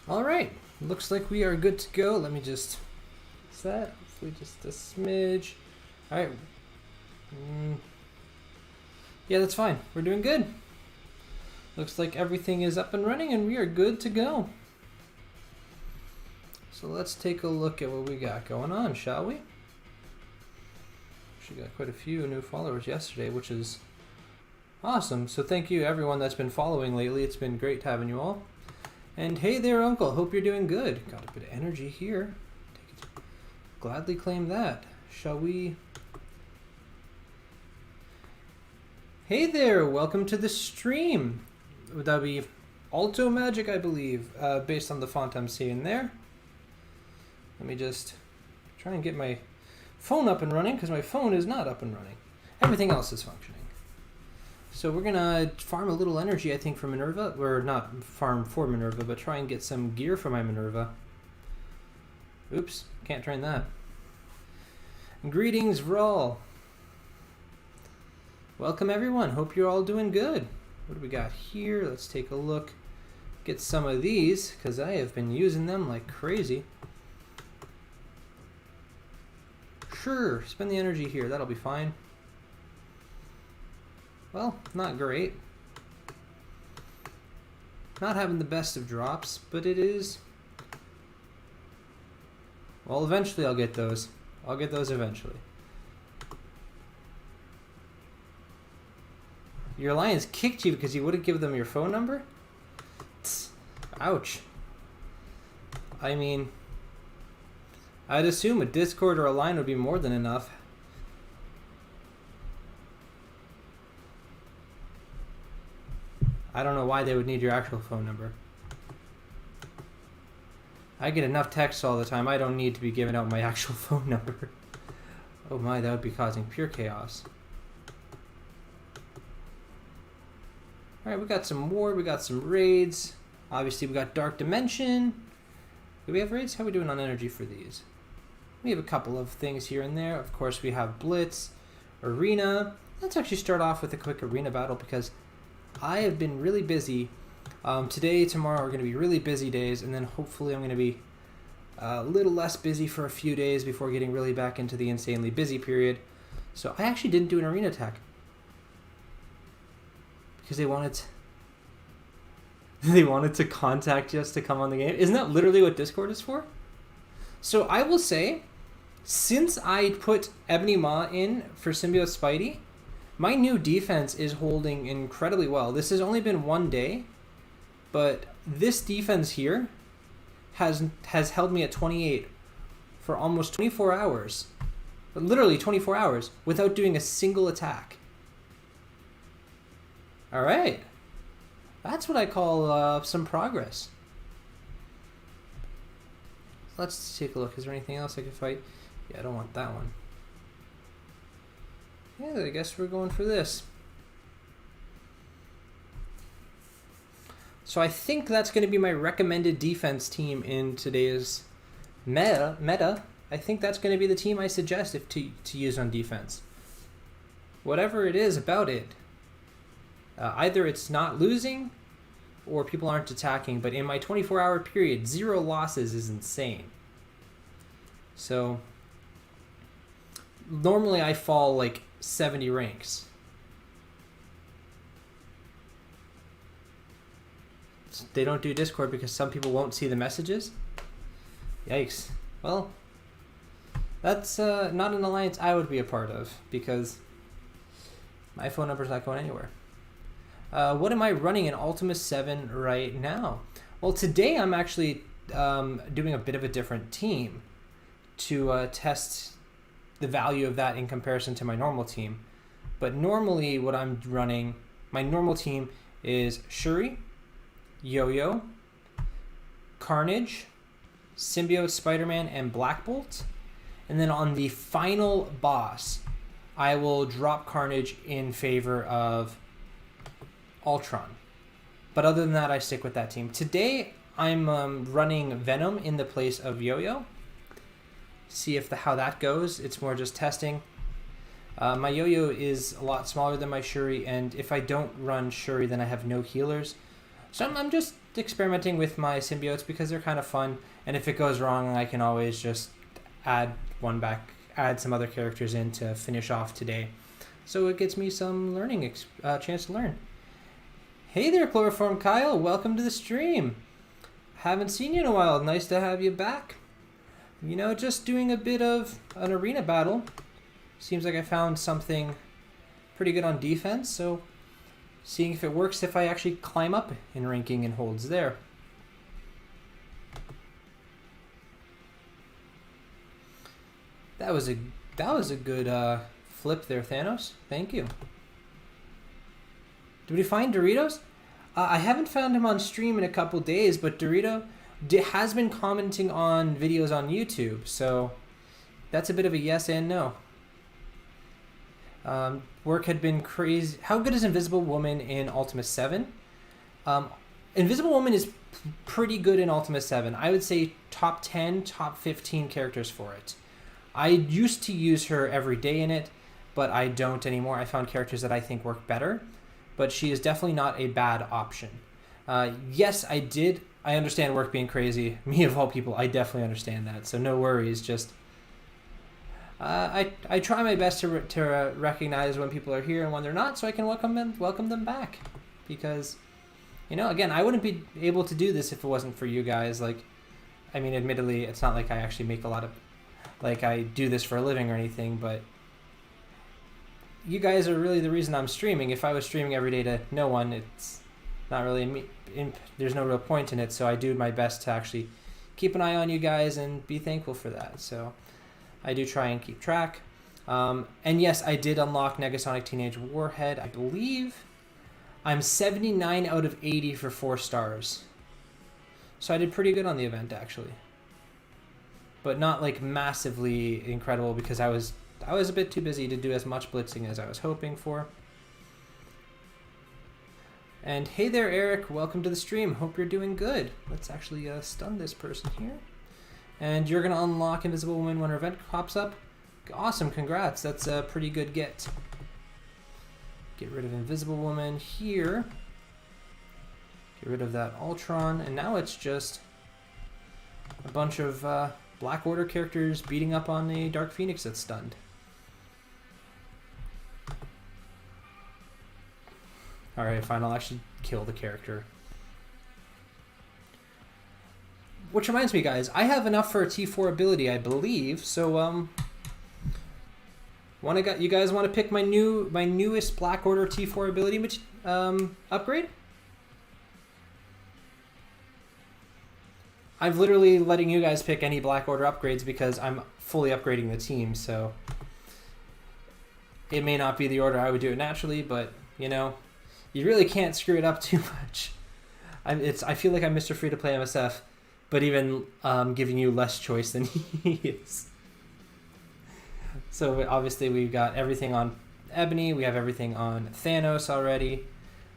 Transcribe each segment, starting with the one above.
All right, looks like we are good to go. Let me just set, hopefully just a smidge. All right. Yeah, that's fine. We're doing good. Looks like everything is up and running and we are good to go. So let's take a look at what we got going on, shall we? Actually got quite a few new followers yesterday, which is awesome. So thank you everyone that's been following lately. It's been great having you all. And hey there, Uncle. Hope you're doing good. Got a bit of energy here. Gladly claim that. Shall we? Hey there. Welcome to the stream. Would that be Alto Magic, I believe, based on the font I'm seeing there. Let me just try and get my phone up and running because my phone is not up and running. Everything else is functioning. So we're going to farm a little energy, I think, for Minerva. Or not farm for Minerva, but try and get some gear for my Minerva. Oops, can't train that. Greetings, Vral. Welcome, everyone. Hope you're all doing good. What do we got here? Let's take a look. Get some of these, because I have been using them like crazy. Sure, spend the energy here. That'll be fine. Well, not great. Not having the best of drops, but it is... Well, eventually I'll get those. I'll get those eventually. Your alliance kicked you because you wouldn't give them your phone number? Tss, ouch. I mean, I'd assume a Discord or a line would be more than enough. I don't know why they would need your actual phone number. I get enough texts all the time. I don't need to be giving out my actual phone number. Oh my, that would be causing pure chaos. Alright, we got some war, we got some raids. Obviously, we got Dark Dimension. Do we have raids? How are we doing on energy for these? We have a couple of things here and there. Of course, we have Blitz, Arena. Let's actually start off with a quick Arena battle because I have been really busy. Today, tomorrow are going to be really busy days, and then hopefully I'm going to be a little less busy for a few days before getting really back into the insanely busy period. So I actually didn't do an arena attack because they wanted to contact us to come on the game. Isn't that literally what Discord is for? So I will say, since I put Ebony Maw in for Symbiote Spidey, my new defense is holding incredibly well. This has only been one day, but this defense here has held me at 28 for almost 24 hours. Literally 24 hours without doing a single attack. All right. That's what I call some progress. Let's take a look. Is there anything else I could fight? Yeah, I don't want that one. Yeah, I guess we're going for this. So I think that's going to be my recommended defense team in today's meta. I think that's going to be the team I suggest to use on defense. Whatever it is about it, either it's not losing or people aren't attacking, but in my 24-hour period, 0 losses is insane. So normally I fall like 70 ranks. They don't do Discord because some people won't see the messages. Yikes. Well, that's not an alliance I would be a part of because my phone number's not going anywhere. What am I running in Ultima 7 right now? Well, today I'm actually doing a bit of a different team to test the value of that in comparison to my normal team. But normally what I'm running, my normal team is Shuri, Yo-Yo, Carnage, Symbiote Spider-Man, and Black Bolt. And then on the final boss, I will drop Carnage in favor of Ultron. But other than that, I stick with that team. Today, I'm running Venom in the place of Yo-Yo. See how that goes. It's more just testing. My Yo-Yo is a lot smaller than my Shuri, and if I don't run Shuri, then I have no healers. So I'm just experimenting with my symbiotes because they're kind of fun, and if it goes wrong, I can always just add some other characters in to finish off today. So it gets me some learning chance to learn. Hey there, Chloroform Kyle. Welcome to the stream. Haven't seen you in a while. Nice to have you back. You know, just doing a bit of an arena battle. Seems like I found something pretty good on defense, so seeing if it works if I actually climb up in ranking and holds there. That was a good flip there, Thanos. Thank you. Did we find Doritos? I haven't found him on stream in a couple days, but Dorito has been commenting on videos on YouTube, so that's a bit of a yes and no. Work had been crazy. How good is Invisible Woman in Ultima 7? Invisible Woman is pretty good in Ultima 7. I would say top 10, top 15 characters for it. I used to use her every day in it, but I don't anymore. I found characters that I think work better, but she is definitely not a bad option. Yes, I understand work being crazy. Me of all people, I definitely understand that. So no worries. Just I try my best to recognize when people are here and when they're not, so I can welcome them back. Because, you know, again, I wouldn't be able to do this if it wasn't for you guys. Like, I mean, admittedly, it's not like I actually make a lot of, like, I do this for a living or anything, but you guys are really the reason I'm streaming. If I was streaming every day to no one, it's not really there's no real point in it. So I do my best to actually keep an eye on you guys and be thankful for that. So I do try and keep track. And yes, I did unlock Negasonic Teenage Warhead. I believe I'm 79 out of 80 for 4 stars. So I did pretty good on the event, actually. But not like massively incredible because I was a bit too busy to do as much blitzing as I was hoping for. And hey there, Eric. Welcome to the stream. Hope you're doing good. Let's actually stun this person here. And you're going to unlock Invisible Woman when her event pops up. Awesome. Congrats. That's a pretty good get. Get rid of Invisible Woman here. Get rid of that Ultron. And now it's just a bunch of Black Order characters beating up on a Dark Phoenix that's stunned. Alright, fine, I'll actually kill the character. Which reminds me, guys, I have enough for a T4 ability, I believe, so, you guys want to pick my newest Black Order T4 ability upgrade? I'm literally letting you guys pick any Black Order upgrades because I'm fully upgrading the team, so it may not be the order I would do it naturally, but, you know, you really can't screw it up too much. I feel like I'm Mr. Free-to-Play MSF, but even giving you less choice than he is. So obviously we've got everything on Ebony, we have everything on Thanos already.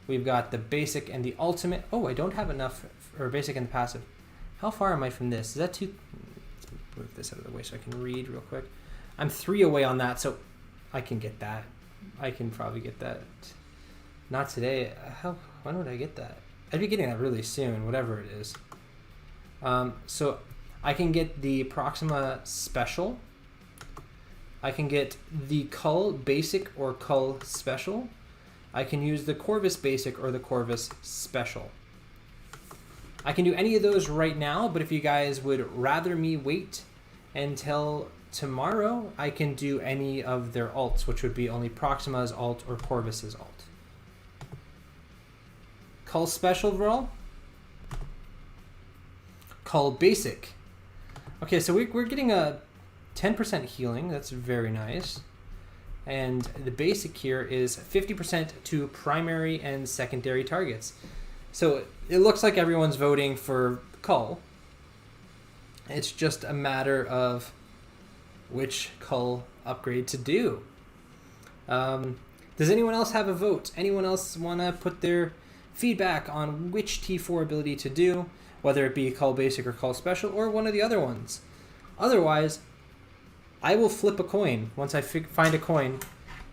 We've got the basic and the ultimate. Oh, I don't have enough for basic and the passive. How far am I from this? Is that too... Let's move this out of the way so I can read real quick. I'm 3 away on that, so I can get that. I can probably get that. Not today. When would I get that? I'd be getting that really soon, whatever it is. So I can get the Proxima Special. I can get the Cull Basic or Cull Special. I can use the Corvus Basic or the Corvus Special. I can do any of those right now, but if you guys would rather me wait until tomorrow, I can do any of their alts, which would be only Proxima's alt or Corvus's alt. Cull Special roll. Cull Basic. Okay, so we're getting a 10% healing. That's very nice. And the basic here is 50% to primary and secondary targets. So it looks like everyone's voting for Cull. It's just a matter of which Cull upgrade to do. Does anyone else have a vote? Anyone else want to put their feedback on which T4 ability to do, whether it be Cull Basic or Cull Special or one of the other ones? Otherwise, I will flip a coin once I find a coin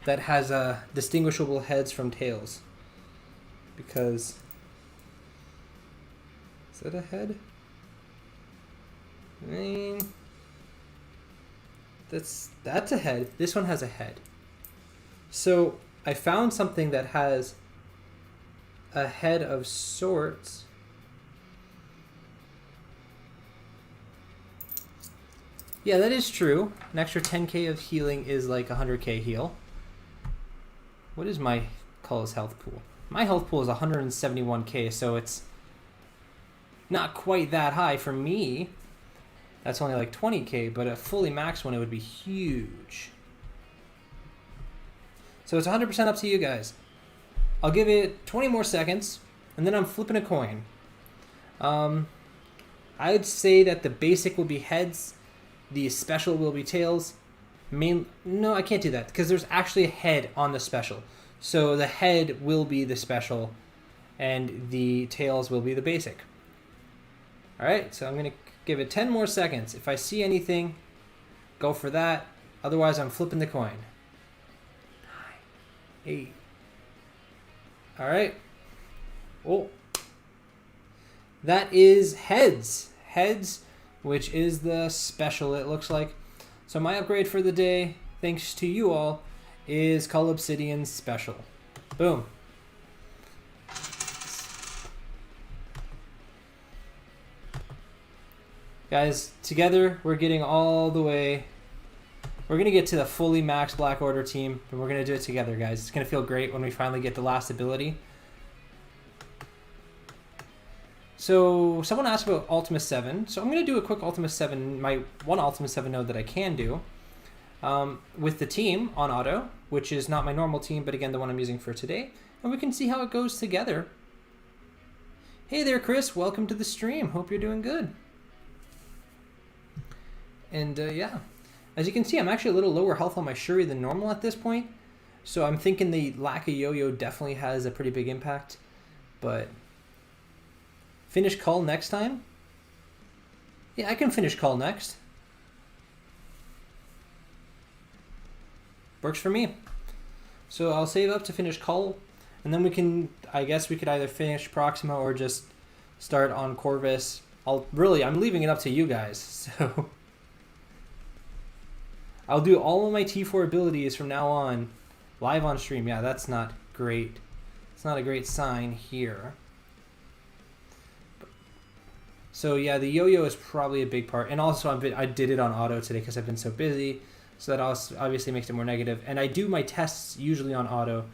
that has distinguishable heads from tails. Because Is that a head? I mean, that's a head. This one has a head. So I found something that has a head of sorts. Yeah, that is true. An extra 10k of healing is like 100k heal. What is my Cull's health pool? My health pool is 171k, so it's not quite that high for me. That's only like 20k, but a fully maxed one, it would be huge. So it's 100% up to you guys. I'll give it 20 more seconds, and then I'm flipping a coin. I'd say that the basic will be heads, the special will be tails. No, I can't do that, because there's actually a head on the special. So the head will be the special, and the tails will be the basic. Alright, so I'm going to give it 10 more seconds. If I see anything, go for that. Otherwise, I'm flipping the coin. 9, 8. Alright. Oh. That is heads. Heads, which is the special, it looks like. So my upgrade for the day, thanks to you all, is Cull Obsidian's special. Boom. Guys, together we're getting all the way. We're going to get to the fully maxed Black Order team, and we're going to do it together, guys. It's going to feel great when we finally get the last ability. So someone asked about Ultima 7. So I'm going to do a quick Ultima 7, my one Ultima 7 node that I can do with the team on auto, which is not my normal team, but again, the one I'm using for today. And we can see how it goes together. Hey there, Chris. Welcome to the stream. Hope you're doing good. And yeah, as you can see, I'm actually a little lower health on my Shuri than normal at this point. So I'm thinking the lack of yo-yo definitely has a pretty big impact. But finish Cull next time? Yeah, I can finish Cull next. Works for me. So I'll save up to finish Cull, and then we can, I guess we could either finish Proxima or just start on Corvus. I'm leaving it up to you guys, so I'll do all of my T4 abilities from now on live on stream. Yeah, that's not great. It's not a great sign here. So yeah, the yo-yo is probably a big part. And also I did it on auto today because I've been so busy. So that also obviously makes it more negative. And I do my tests usually on auto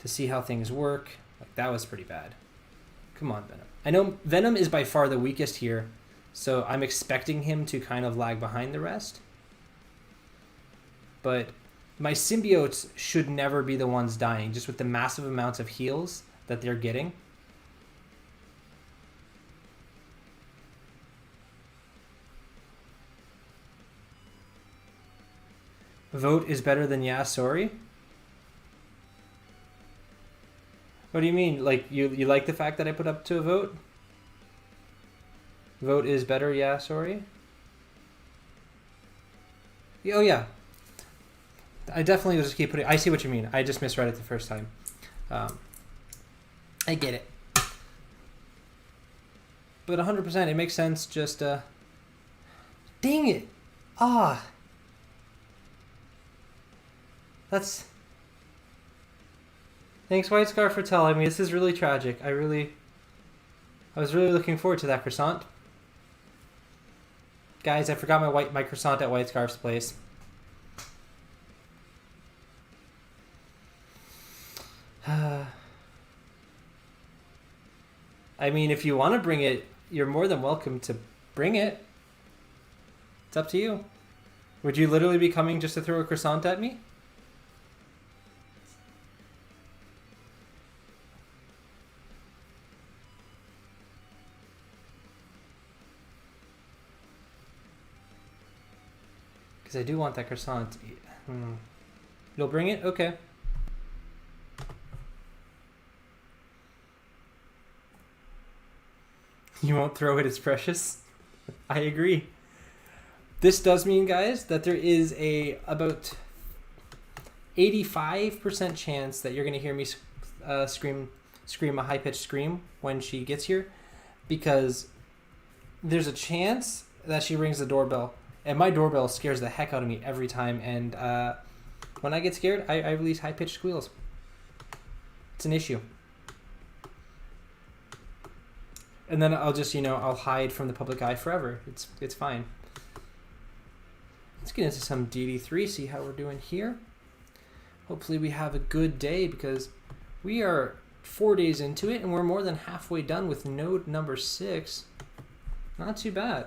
to see how things work. Like, that was pretty bad. Come on, Venom. I know Venom is by far the weakest here, so I'm expecting him to kind of lag behind the rest. But my symbiotes should never be the ones dying, just with the massive amounts of heals that they're getting. Vote is better than yeah, sorry? What do you mean? Like, you like the fact that I put up to a vote? Vote is better, yeah, sorry? Oh, yeah. I definitely will just keep putting... I see what you mean. I just misread it the first time. I get it. But 100%, it makes sense. Just, dang it! Ah! That's... Thanks, White Scarf, for telling me. This is really tragic. I was really looking forward to that croissant. Guys, I forgot my croissant at White Scarf's place. I mean, if you want to bring it, you're more than welcome to bring it. It's up to you. Would you literally be coming just to throw a croissant at me? Because I do want that croissant. You'll bring it? Okay. You won't throw it, it's precious. I agree. This does mean, guys, that there is about 85% chance that you're going to hear me scream a high-pitched scream when she gets here, because there's a chance that she rings the doorbell. And my doorbell scares the heck out of me every time. And when I get scared, I release high-pitched squeals. It's an issue. And then I'll just, I'll hide from the public eye forever. It's fine. Let's get into some DD3, see how we're doing here. Hopefully we have a good day because we are 4 days into it and we're more than halfway done with node number 6. Not too bad.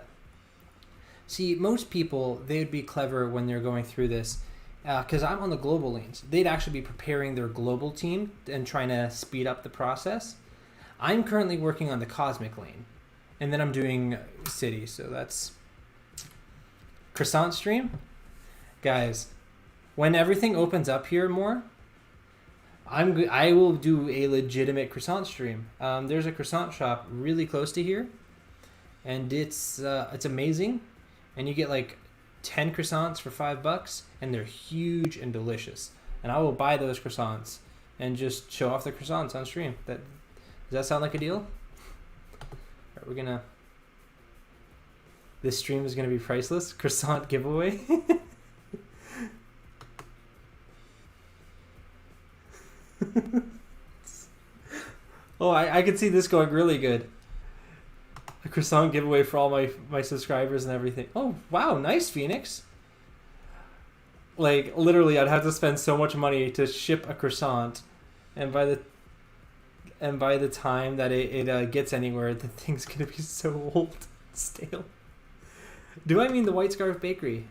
See, most people, they would be clever when they're going through this because I'm on the global lanes. They'd actually be preparing their global team and trying to speed up the process. I'm currently working on the cosmic lane and then I'm doing city. So that's croissant stream. Guys, when everything opens up here more, I will do a legitimate croissant stream. There's a croissant shop really close to here, and it's amazing, and you get like 10 croissants for $5, and they're huge and delicious. And I will buy those croissants and just show off the croissants on stream. Does that sound like a deal? All right, this stream is gonna be priceless. Croissant giveaway. Oh, I could see this going really good. A croissant giveaway for all my subscribers and everything. Oh, wow. Nice, Phoenix. Like, literally, I'd have to spend so much money to ship a croissant. And by the time that it gets anywhere, the thing's going to be so old. Stale. Do I mean the White Scarf Bakery?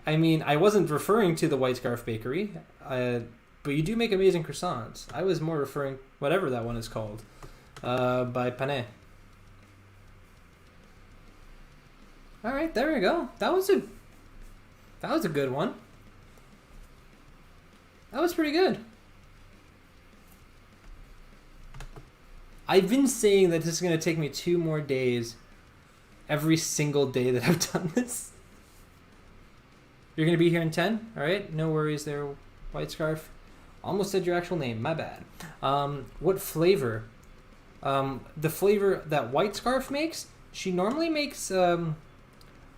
I mean, I wasn't referring to the White Scarf Bakery. But you do make amazing croissants. I was more referring, whatever that one is called, by Panet. All right, there we go. That was a good one. That was pretty good. I've been saying that this is going to take me 2 more days every single day that I've done this. You're going to be here in 10? All right, no worries there, White Scarf. Almost said your actual name, my bad. What flavor? The flavor that White Scarf makes, she normally makes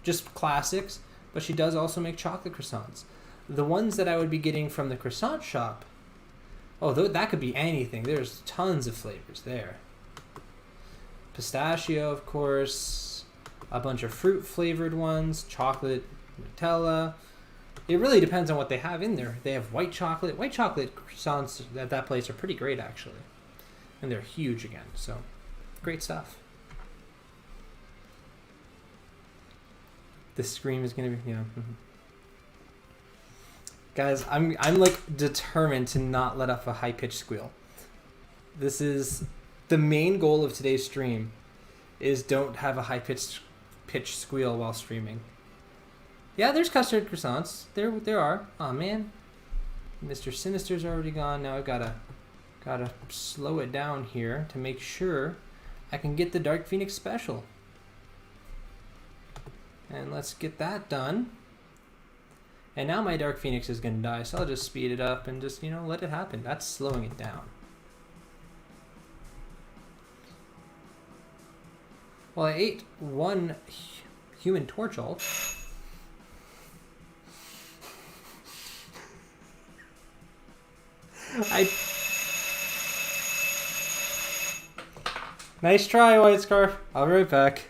just classics, but she does also make chocolate croissants. The ones that I would be getting from the croissant shop, that could be anything. There's tons of flavors there. Pistachio, of course, a bunch of fruit flavored ones, chocolate, Nutella. It really depends on what they have in there. They have white chocolate. White chocolate croissants at that place are pretty great, actually. And they're huge again, so great stuff. The scream is going to be, Guys, I'm like determined to not let off a high-pitched squeal. This is the main goal of today's stream, is don't have a high-pitched squeal while streaming. Yeah, there's custard croissants. There are. Oh man, Mr. Sinister's already gone. Now I've gotta slow it down here to make sure I can get the Dark Phoenix special. And let's get that done. And now my Dark Phoenix is gonna die, so I'll just speed it up and just let it happen. That's slowing it down. Well, I ate one Human Torch ult. Nice try, White Scarf. I'll be right back.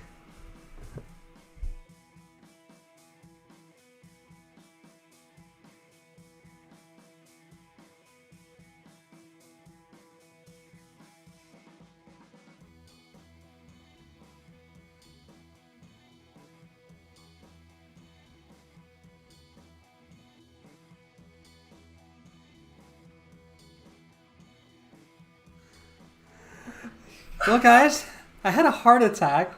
Well, guys, I had a heart attack,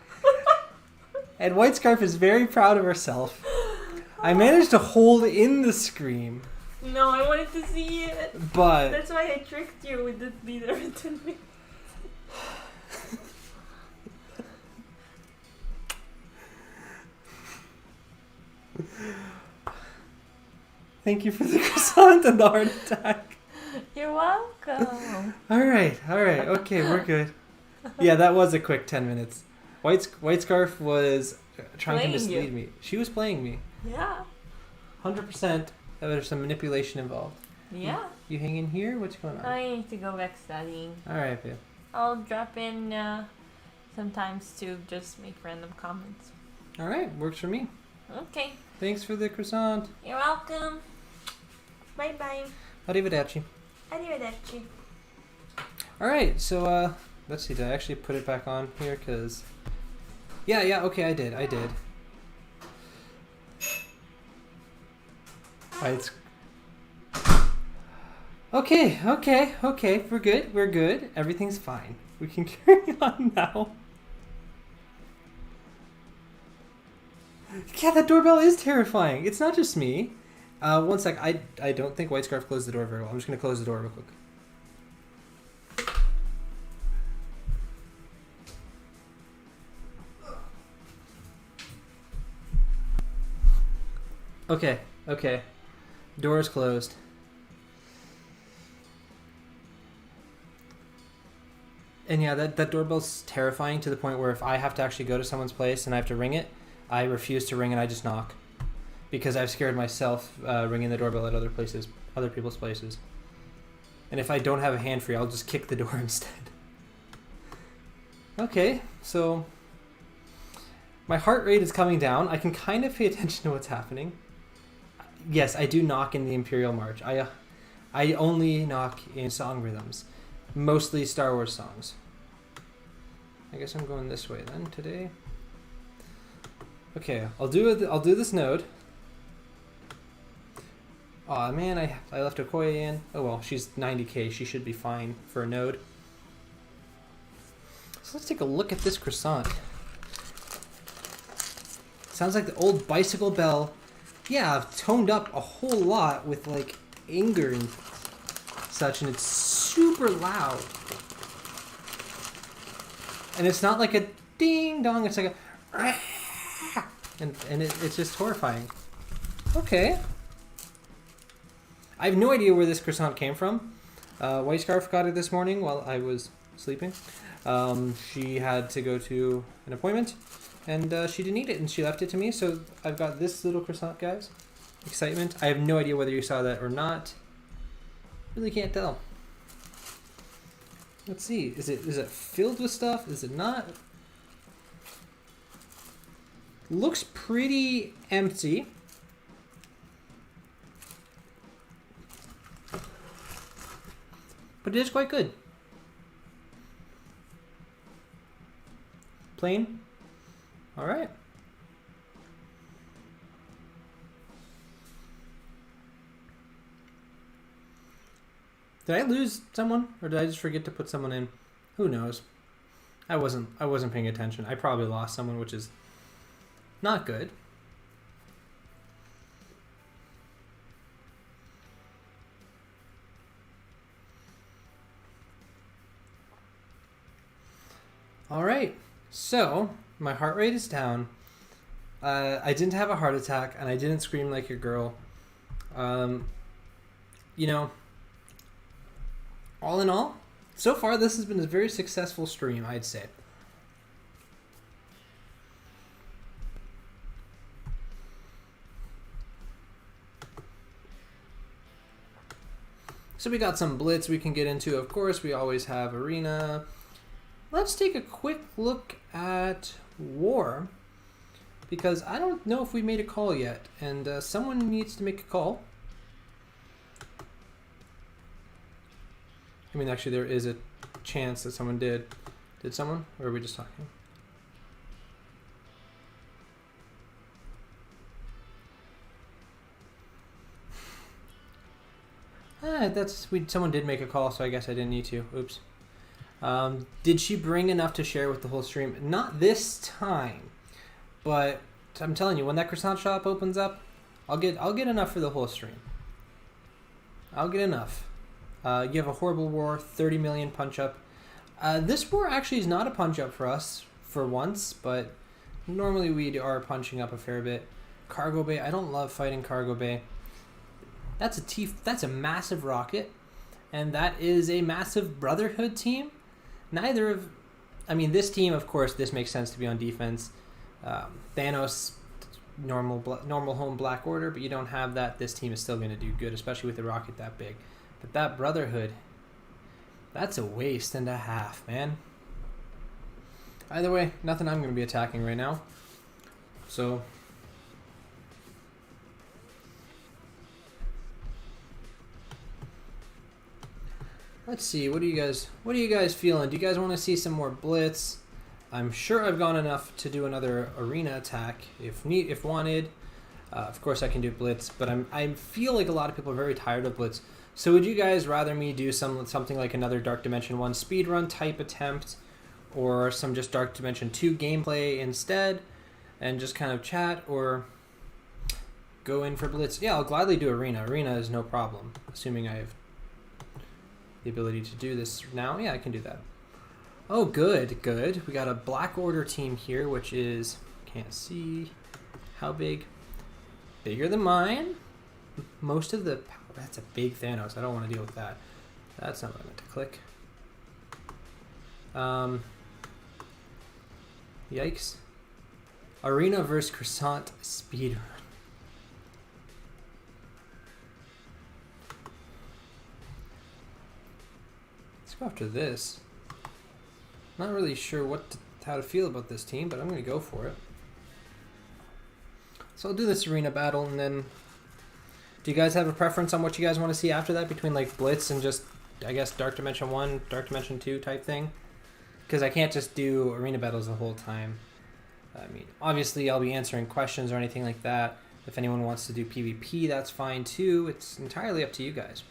and White Scarf is very proud of herself. I managed to hold in the scream. No, I wanted to see it. But that's why I tricked you with the DD3. Thank you for the croissant and the heart attack. You're welcome. All right. Okay, we're good. Yeah, that was a quick 10 minutes. White Scarf was trying to Playing mislead you. me. She was playing me. Yeah. 100%. There's some manipulation involved. Yeah. You hang in here? What's going on? I need to go back studying. Alright, babe. I'll drop in sometimes to just make random comments. Alright, works for me. Okay. Thanks for the croissant. You're welcome. Bye bye. Arrivederci. Arrivederci. Alright, so, let's see, did I actually put it back on here? Because... Yeah, okay, I did. Alright, Okay, we're good. Everything's fine. We can carry on now. Yeah, that doorbell is terrifying. It's not just me. One sec, I don't think White Scarf closed the door very well. I'm just gonna close the door real quick. Okay. Door is closed. And yeah, that doorbell's terrifying to the point where if I have to actually go to someone's place and I have to ring it, I refuse to ring and I just knock. Because I've scared myself ringing the doorbell at other people's places. And if I don't have a hand free, I'll just kick the door instead. Okay, so my heart rate is coming down. I can kind of pay attention to what's happening. Yes, I do knock in the Imperial March. I only knock in song rhythms. Mostly Star Wars songs. I guess I'm going this way then today. Okay, I'll do this node. Aw, man, I left Okoye in. Oh well, she's 90k. She should be fine for a node. So let's take a look at this croissant. Sounds like the old bicycle bell. Yeah, I've toned up a whole lot with like anger and such, and it's super loud. And it's not like a ding dong, it's like a and it's just horrifying. Okay. I have no idea where this croissant came from. White Scarf got it this morning while I was sleeping. She had to go to an appointment, and she didn't eat it, and she left it to me, so I've got this little croissant, guys. Excitement. I have no idea whether you saw that or not. Really can't tell. Let's see. Is it filled with stuff? Is it not? Looks pretty empty. But it is quite good. Plain? Alright. Did I lose someone? Or did I just forget to put someone in? Who knows? I wasn't paying attention. I probably lost someone, which is not good. Alright, so my heart rate is down. I didn't have a heart attack, and I didn't scream like a girl. You know, all in all, so far this has been a very successful stream, I'd say. So we got some blitz we can get into. Of course, we always have arena. Let's take a quick look at war, because I don't know if we made a call yet, and someone needs to make a call. I mean, actually, there is a chance that someone did. Did someone? Or are we just talking? Someone did make a call, so I guess I didn't need to. Oops. Did she bring enough to share with the whole stream? Not this time, but I'm telling you, when that croissant shop opens up, I'll get enough for the whole stream. I'll get enough. You have a horrible war, 30 million punch up. This war actually is not a punch up for us for once, but normally we are punching up a fair bit. Cargo bay, I don't love fighting cargo bay. That's a massive rocket, and that is a massive Brotherhood team. Neither of I mean, this team, of course, this makes sense to be on defense. Thanos, normal home Black Order, but you don't have that. This team is still going to do good, especially with the rocket that big. But that Brotherhood, that's a waste and a half, man. Either way, nothing I'm going to be attacking right now. So let's see. What are you guys feeling? Do you guys want to see some more blitz? I'm sure I've gone enough to do another arena attack if wanted. Of course, I can do blitz, but I feel like a lot of people are very tired of blitz. So would you guys rather me do something like another Dark Dimension 1 speedrun type attempt, or some just Dark Dimension 2 gameplay instead, and just kind of chat, or go in for blitz? Yeah, I'll gladly do arena. Arena is no problem, assuming I have the ability to do this now. Yeah, I can do that. Oh, good. We got a Black Order team here, which is, can't see how big. Bigger than mine. Most of the, that's a big Thanos. I don't want to deal with that. That's not what I meant to click. Yikes. Arena versus Croissant speedrun. Let's go after this. Not really sure how to feel about this team, but I'm going to go for it. So I'll do this arena battle, and then do you guys have a preference on what you guys want to see after that, between like blitz and just, I guess, Dark Dimension 1, Dark Dimension 2 type thing? Because I can't just do arena battles the whole time. I mean, obviously I'll be answering questions or anything like that. If anyone wants to do PvP, that's fine too. It's entirely up to you guys.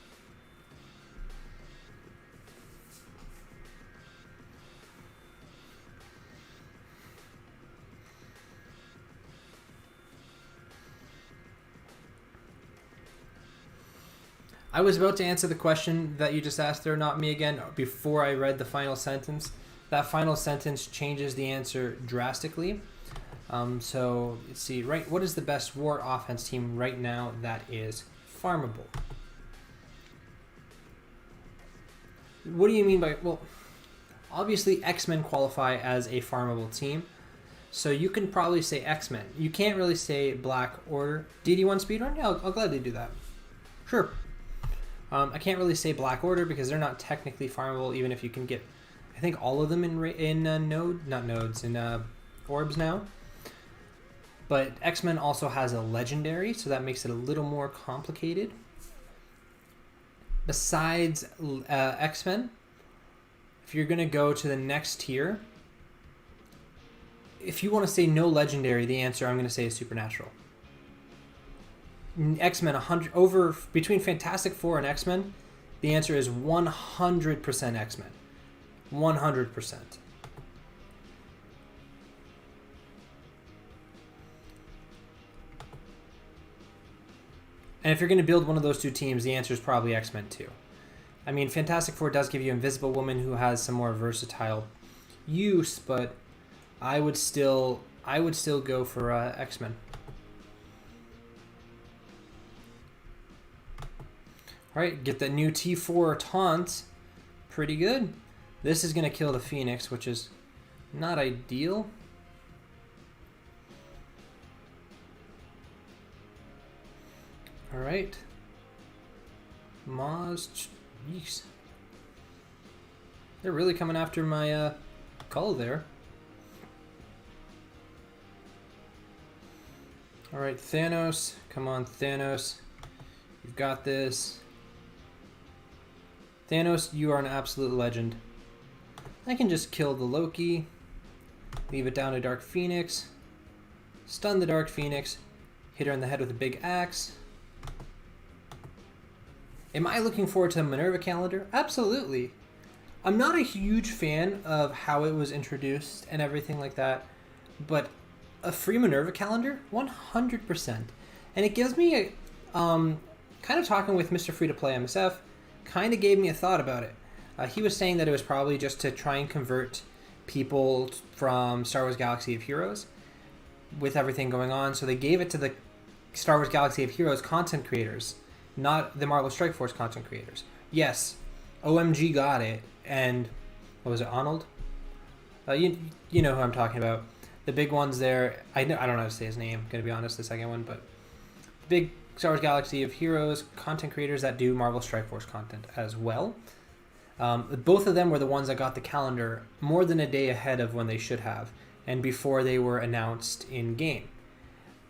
I was about to answer the question that you just asked there, not me again, before I read the final sentence. That final sentence changes the answer drastically. So let's see, right? What is the best war offense team right now that is farmable? What do you mean by, well, obviously X-Men qualify as a farmable team. So you can probably say X-Men. You can't really say Black Order. DD1 speedrun? Yeah, I'll gladly do that. Sure. I can't really say Black Order because they're not technically farmable, even if you can get, I think, all of them in orbs now. But X-Men also has a legendary, so that makes it a little more complicated. Besides X-Men, if you're going to go to the next tier, if you want to say no legendary, the answer I'm going to say is Supernatural. X-Men, between Fantastic Four and X-Men, the answer is 100% X-Men. 100%. And if you're going to build one of those two teams, the answer is probably X-Men too. I mean, Fantastic Four does give you Invisible Woman, who has some more versatile use, but I would still go for X-Men. Alright, get that new T4 taunt. Pretty good. This is going to kill the Phoenix, which is not ideal. Alright. Maz. Jeez. They're really coming after my call there. Alright, Thanos. Come on, Thanos. You've got this. Thanos, you are an absolute legend. I can just kill the Loki, leave it down to Dark Phoenix, stun the Dark Phoenix, hit her in the head with a big axe. Am I looking forward to the Minerva calendar? Absolutely. I'm not a huge fan of how it was introduced and everything like that, but a free Minerva calendar, 100%. And it gives me a, kind of talking with Mr. Free to Play MSF, kind of gave me a thought about it. He was saying that it was probably just to try and convert people from Star Wars Galaxy of Heroes with everything going on. So they gave it to the Star Wars Galaxy of Heroes content creators, not the Marvel Strike Force content creators. Yes, OMG got it. And what was it, Arnold? You know who I'm talking about. The big ones there. I don't know how to say his name. Gonna be honest, the second one, but big Star Wars Galaxy of Heroes content creators that do Marvel Strike Force content as well. Both of them were the ones that got the calendar more than a day ahead of when they should have, and before they were announced in game.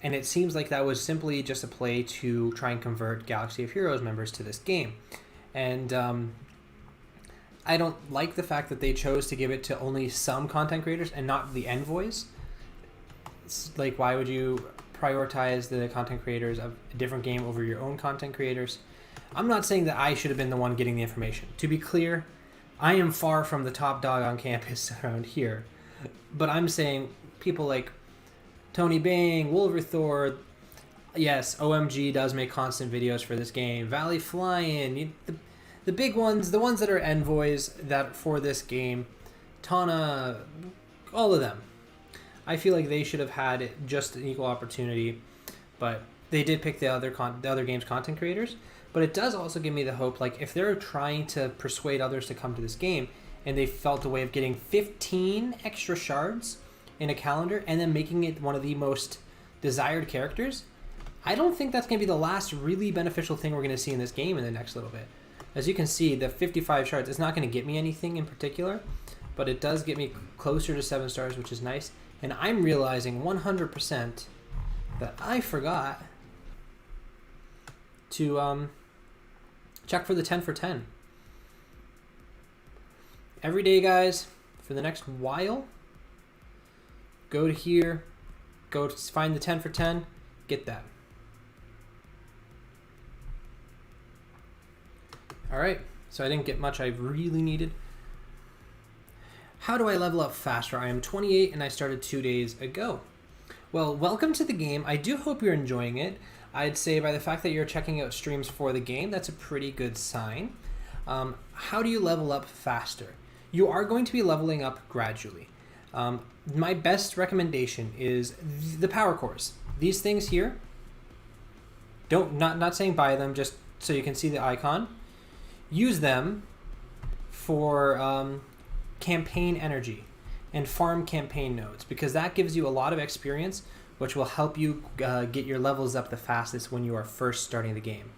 And it seems like that was simply just a play to try and convert Galaxy of Heroes members to this game. And I don't like the fact that they chose to give it to only some content creators and not the envoys. It's like, why would you prioritize the content creators of a different game over your own content creators? I'm not saying that I should have been the one getting the information. To be clear, I am far from the top dog on campus around here. But I'm saying people like Tony Bang, Wolverthor, yes, OMG does make constant videos for this game. Valley Flyin', the big ones, the ones that are envoys that for this game, Tana, all of them. I feel like they should have had just an equal opportunity, but they did pick the other game's content creators. But it does also give me the hope, like, if they're trying to persuade others to come to this game, and they felt a way of getting 15 extra shards in a calendar, and then making it one of the most desired characters, I don't think that's going to be the last really beneficial thing we're going to see in this game in the next little bit. As you can see, the 55 shards is not going to get me anything in particular, but it does get me closer to 7 stars, which is nice. And I'm realizing 100% that I forgot to check for the 10 for 10. Every day, guys, for the next while, go to here, go to find the 10 for 10, get that. All right, so I didn't get much I really needed. How do I level up faster? I am 28 and I started 2 days ago. Well, welcome to the game. I do hope you're enjoying it. I'd say by the fact that you're checking out streams for the game, that's a pretty good sign. How do you level up faster? You are going to be leveling up gradually. My best recommendation is the power cores. These things here, not saying buy them, just so you can see the icon. Use them for campaign energy and farm campaign nodes, because that gives you a lot of experience, which will help you get your levels up the fastest when you are first starting the game.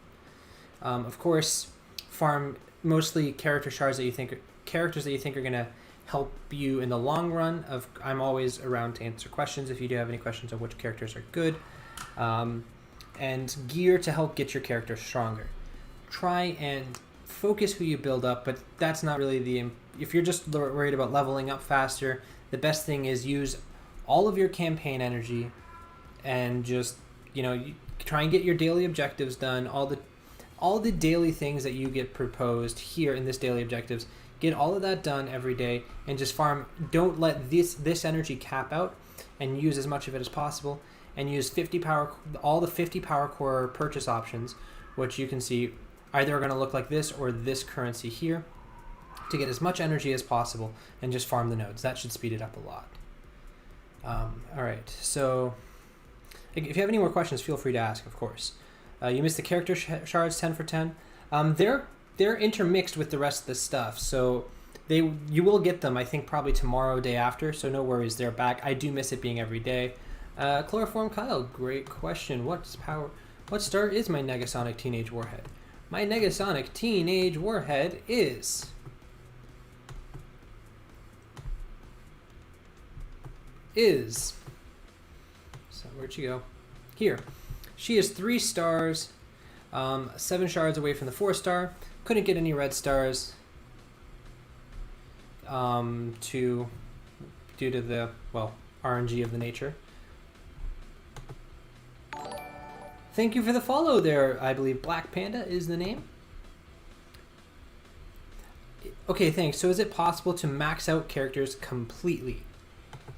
Of course, farm mostly character shards that you think are going to help you in the long run. I'm always around to answer questions if you do have any questions on which characters are good, and gear to help get your character stronger. Try and focus who you build up, but that's not really if you're just worried about leveling up faster, the best thing is use all of your campaign energy and just, you try and get your daily objectives done, all the daily things that you get proposed here in this daily objectives. Get all of that done every day and just farm. Don't let this energy cap out, and use as much of it as possible, and use all the 50 power core purchase options, which you can see either are going to look like this or this currency here, to get as much energy as possible and just farm the nodes. That should speed it up a lot. All right, so if you have any more questions, feel free to ask, of course. You missed the character shards 10 for 10. They're intermixed with the rest of the stuff, so you will get them, I think, probably tomorrow, day after, so no worries, they're back. I do miss it being every day. Chloroform Kyle, great question. What star is my Negasonic Teenage Warhead? My Negasonic Teenage Warhead is... So where'd she go? Here. She is 3 stars, 7 shards away from the 4-star. Couldn't get any red stars due to the, RNG of the nature. Thank you for the follow there. I believe Black Panda is the name. Okay, thanks. So is it possible to max out characters completely?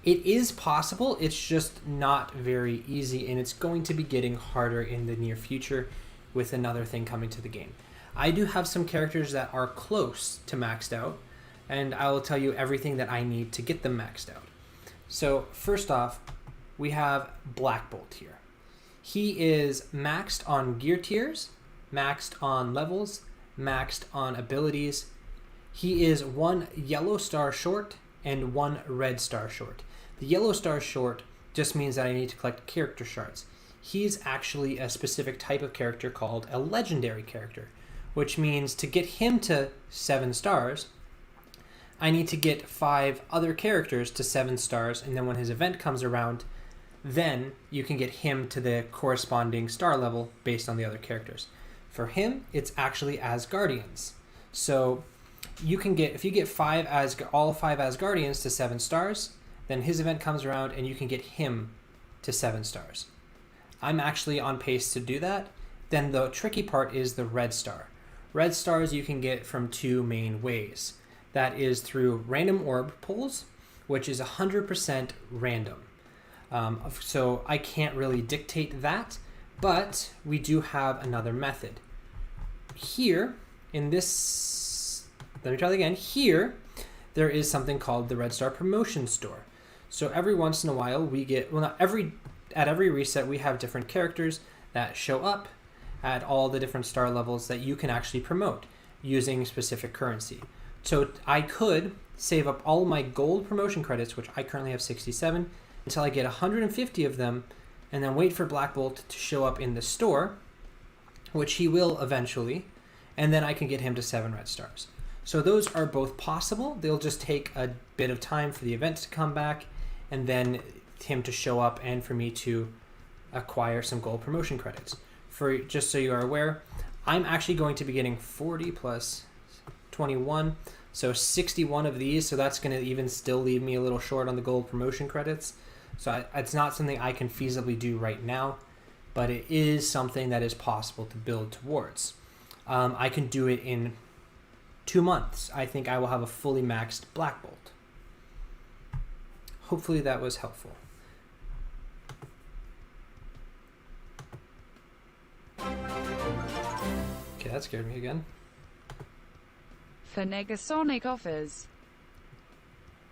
It is possible, it's just not very easy, and it's going to be getting harder in the near future with another thing coming to the game. I do have some characters that are close to maxed out, and I will tell you everything that I need to get them maxed out. So first off, we have Black Bolt here. He is maxed on gear tiers, maxed on levels, maxed on abilities. He is 1 yellow star short and 1 red star short. The yellow star short just means that I need to collect character shards. He's actually a specific type of character called a legendary character, which means to get him to 7 stars, I need to get 5 other characters to 7 stars, and then when his event comes around, then you can get him to the corresponding star level based on the other characters. For him, it's actually Asgardians. So you can get, if you get all 5 Asgardians to 7 stars, then his event comes around and you can get him to 7 stars. I'm actually on pace to do that. Then the tricky part is the red star. Red stars you can get from 2 main ways. That is through random orb pulls, which is 100% random. So I can't really dictate that, but we do have another method. Here, in this, let me try that again. Here, there is something called the Red Star Promotion Store. So every once in a while we get, well, at every reset we have different characters that show up at all the different star levels that you can actually promote using specific currency. So I could save up all my gold promotion credits, which I currently have 67, until I get 150 of them, and then wait for Black Bolt to show up in the store, which he will eventually, and then I can get him to 7 red stars. So those are both possible. They'll just take a bit of time for the event to come back, and then him to show up, and for me to acquire some gold promotion credits. For just so you are aware, I'm actually going to be getting 40 plus 21, so 61 of these, so that's going to even still leave me a little short on the gold promotion credits. So it's not something I can feasibly do right now, but it is something that is possible to build towards. I can do it in 2 months. I think I will have a fully maxed Black Bolt. Hopefully that was helpful. Okay, that scared me again. For Negasonic offers.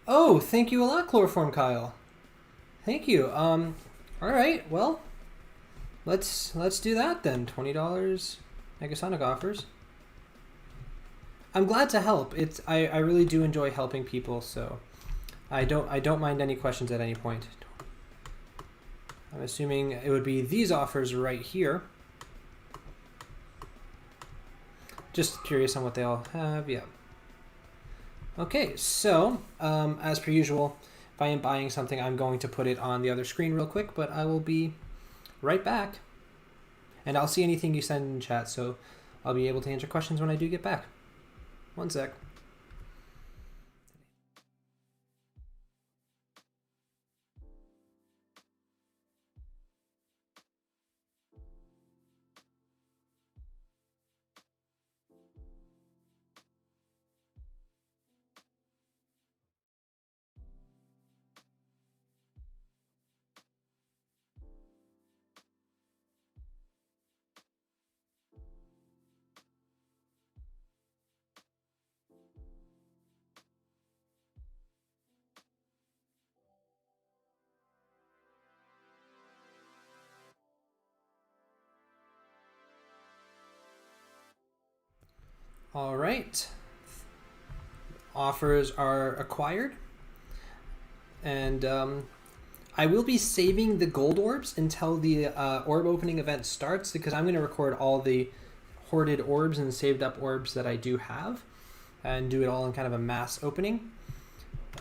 Oh, thank you a lot, Chloroform Kyle. Thank you. All right. Well, let's do that then. $20 Negasonic offers. I'm glad to help. I really do enjoy helping people, so I don't mind any questions at any point. I'm assuming it would be these offers right here. Just curious on what they all have. Yeah. Okay, so as per usual, if I am buying something, I'm going to put it on the other screen real quick, but I will be right back. And I'll see anything you send in chat, so I'll be able to answer questions when I do get back. 1 sec. All right. Offers are acquired. And I will be saving the gold orbs until the orb opening event starts, because I'm going to record all the hoarded orbs and saved up orbs that I do have and do it all in kind of a mass opening.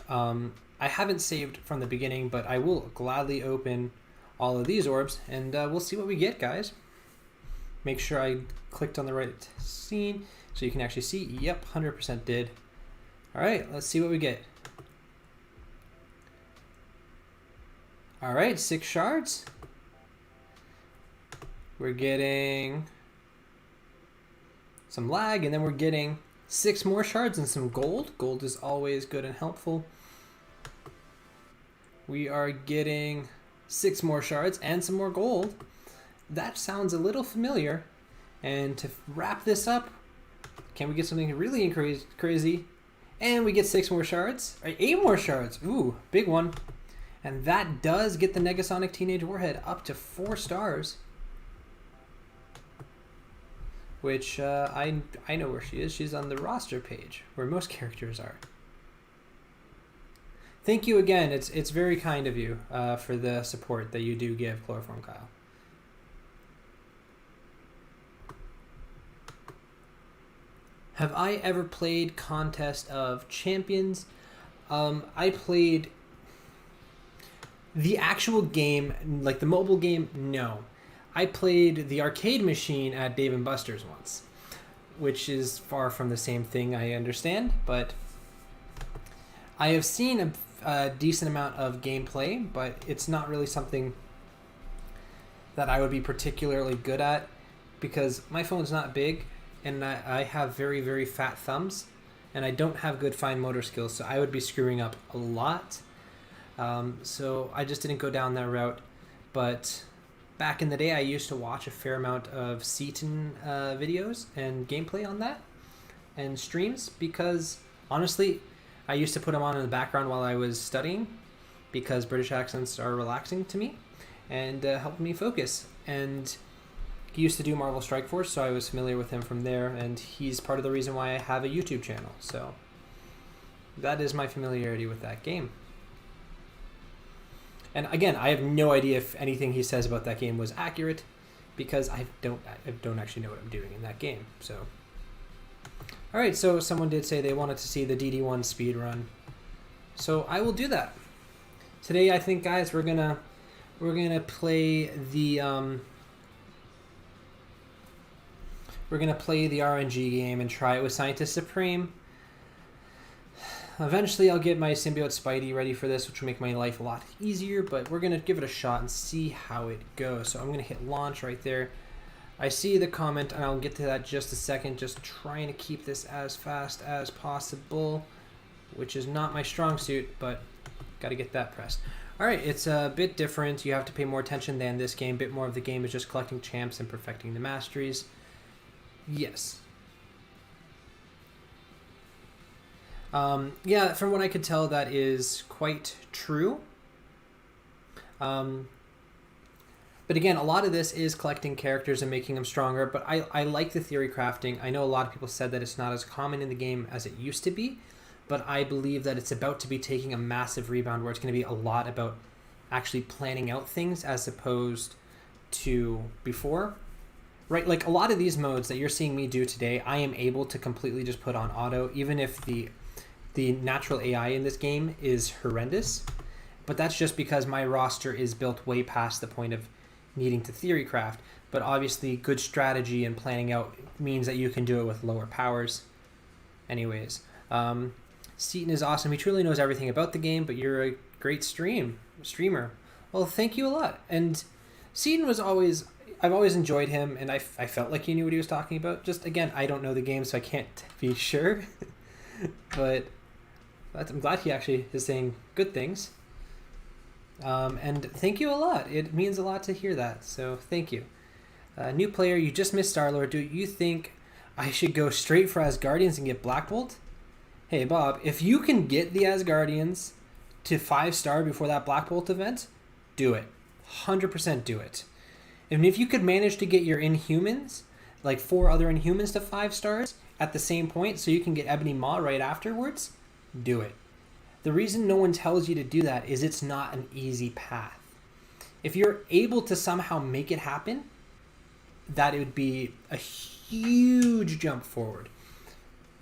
I haven't saved from the beginning, but I will gladly open all of these orbs, and we'll see what we get, guys. Make sure I clicked on the right scene so you can actually see. Yep, 100% did. All right, let's see what we get. All right, 6 shards. We're getting some lag, and then we're getting 6 more shards and some gold. Gold is always good and helpful. We are getting 6 more shards and some more gold. That sounds a little familiar. And to wrap this up, can we get something really crazy? And we get 6 more shards, or 8 more shards. Ooh, big one. And that does get the Negasonic Teenage Warhead up to 4 stars. Which I know where she is. She's on the roster page, where most characters are. Thank you again. It's very kind of you for the support that you do give, Chloroform Kyle. Have I ever played Contest of Champions? I played the actual game, like the mobile game, no. I played the arcade machine at Dave & Buster's once, which is far from the same thing, I understand, but I have seen a decent amount of gameplay, but it's not really something that I would be particularly good at because my phone's not big and I have very, very fat thumbs and I don't have good fine motor skills, so I would be screwing up a lot. So I just didn't go down that route. But back in the day, I used to watch a fair amount of Seaton videos and gameplay on that and streams because honestly, I used to put them on in the background while I was studying because British accents are relaxing to me and helped me focus. And he used to do Marvel Strike Force, so I was familiar with him from there, and he's part of the reason why I have a YouTube channel. So that is my familiarity with that game. And again, I have no idea if anything he says about that game was accurate because I don't actually know what I'm doing in that game. So, all right. So someone did say they wanted to see the DD1 speed run, so I will do that today. I think, guys, we're gonna play the RNG game and try it with Scientist Supreme. Eventually, I'll get my Symbiote Spidey ready for this, which will make my life a lot easier, but we're going to give it a shot and see how it goes. So I'm going to hit launch right there. I see the comment, and I'll get to that in just a second. Just trying to keep this as fast as possible, which is not my strong suit, but got to get that pressed. All right, it's a bit different. You have to pay more attention than this game. A bit more of the game is just collecting champs and perfecting the masteries. Yes. Yeah, from what I could tell, that is quite true. But again, a lot of this is collecting characters and making them stronger, but I like the theory crafting. I know a lot of people said that it's not as common in the game as it used to be, but I believe that it's about to be taking a massive rebound where it's going to be a lot about actually planning out things as opposed to before. Right, like a lot of these modes that you're seeing me do today, I am able to completely just put on auto, even if the natural AI in this game is horrendous. But that's just because my roster is built way past the point of needing to theory craft. But obviously, good strategy and planning out means that you can do it with lower powers. Anyways, Seaton is awesome. He truly knows everything about the game, but you're a great streamer. Well, thank you a lot. And Seaton was always... I've always enjoyed him, and I felt like he knew what he was talking about. Just, again, I don't know the game, so I can't be sure. But I'm glad he actually is saying good things. And thank you a lot. It means a lot to hear that, so thank you. New player, you just missed Star-Lord. Do you think I should go straight for Asgardians and get Black Bolt? Hey, Bob, if you can get the Asgardians to 5-star before that Black Bolt event, do it. 100% do it. And if you could manage to get your Inhumans, like 4 other Inhumans to 5 stars at the same point so you can get Ebony Maw right afterwards, do it. The reason no one tells you to do that is it's not an easy path. If you're able to somehow make it happen, that would be a huge jump forward.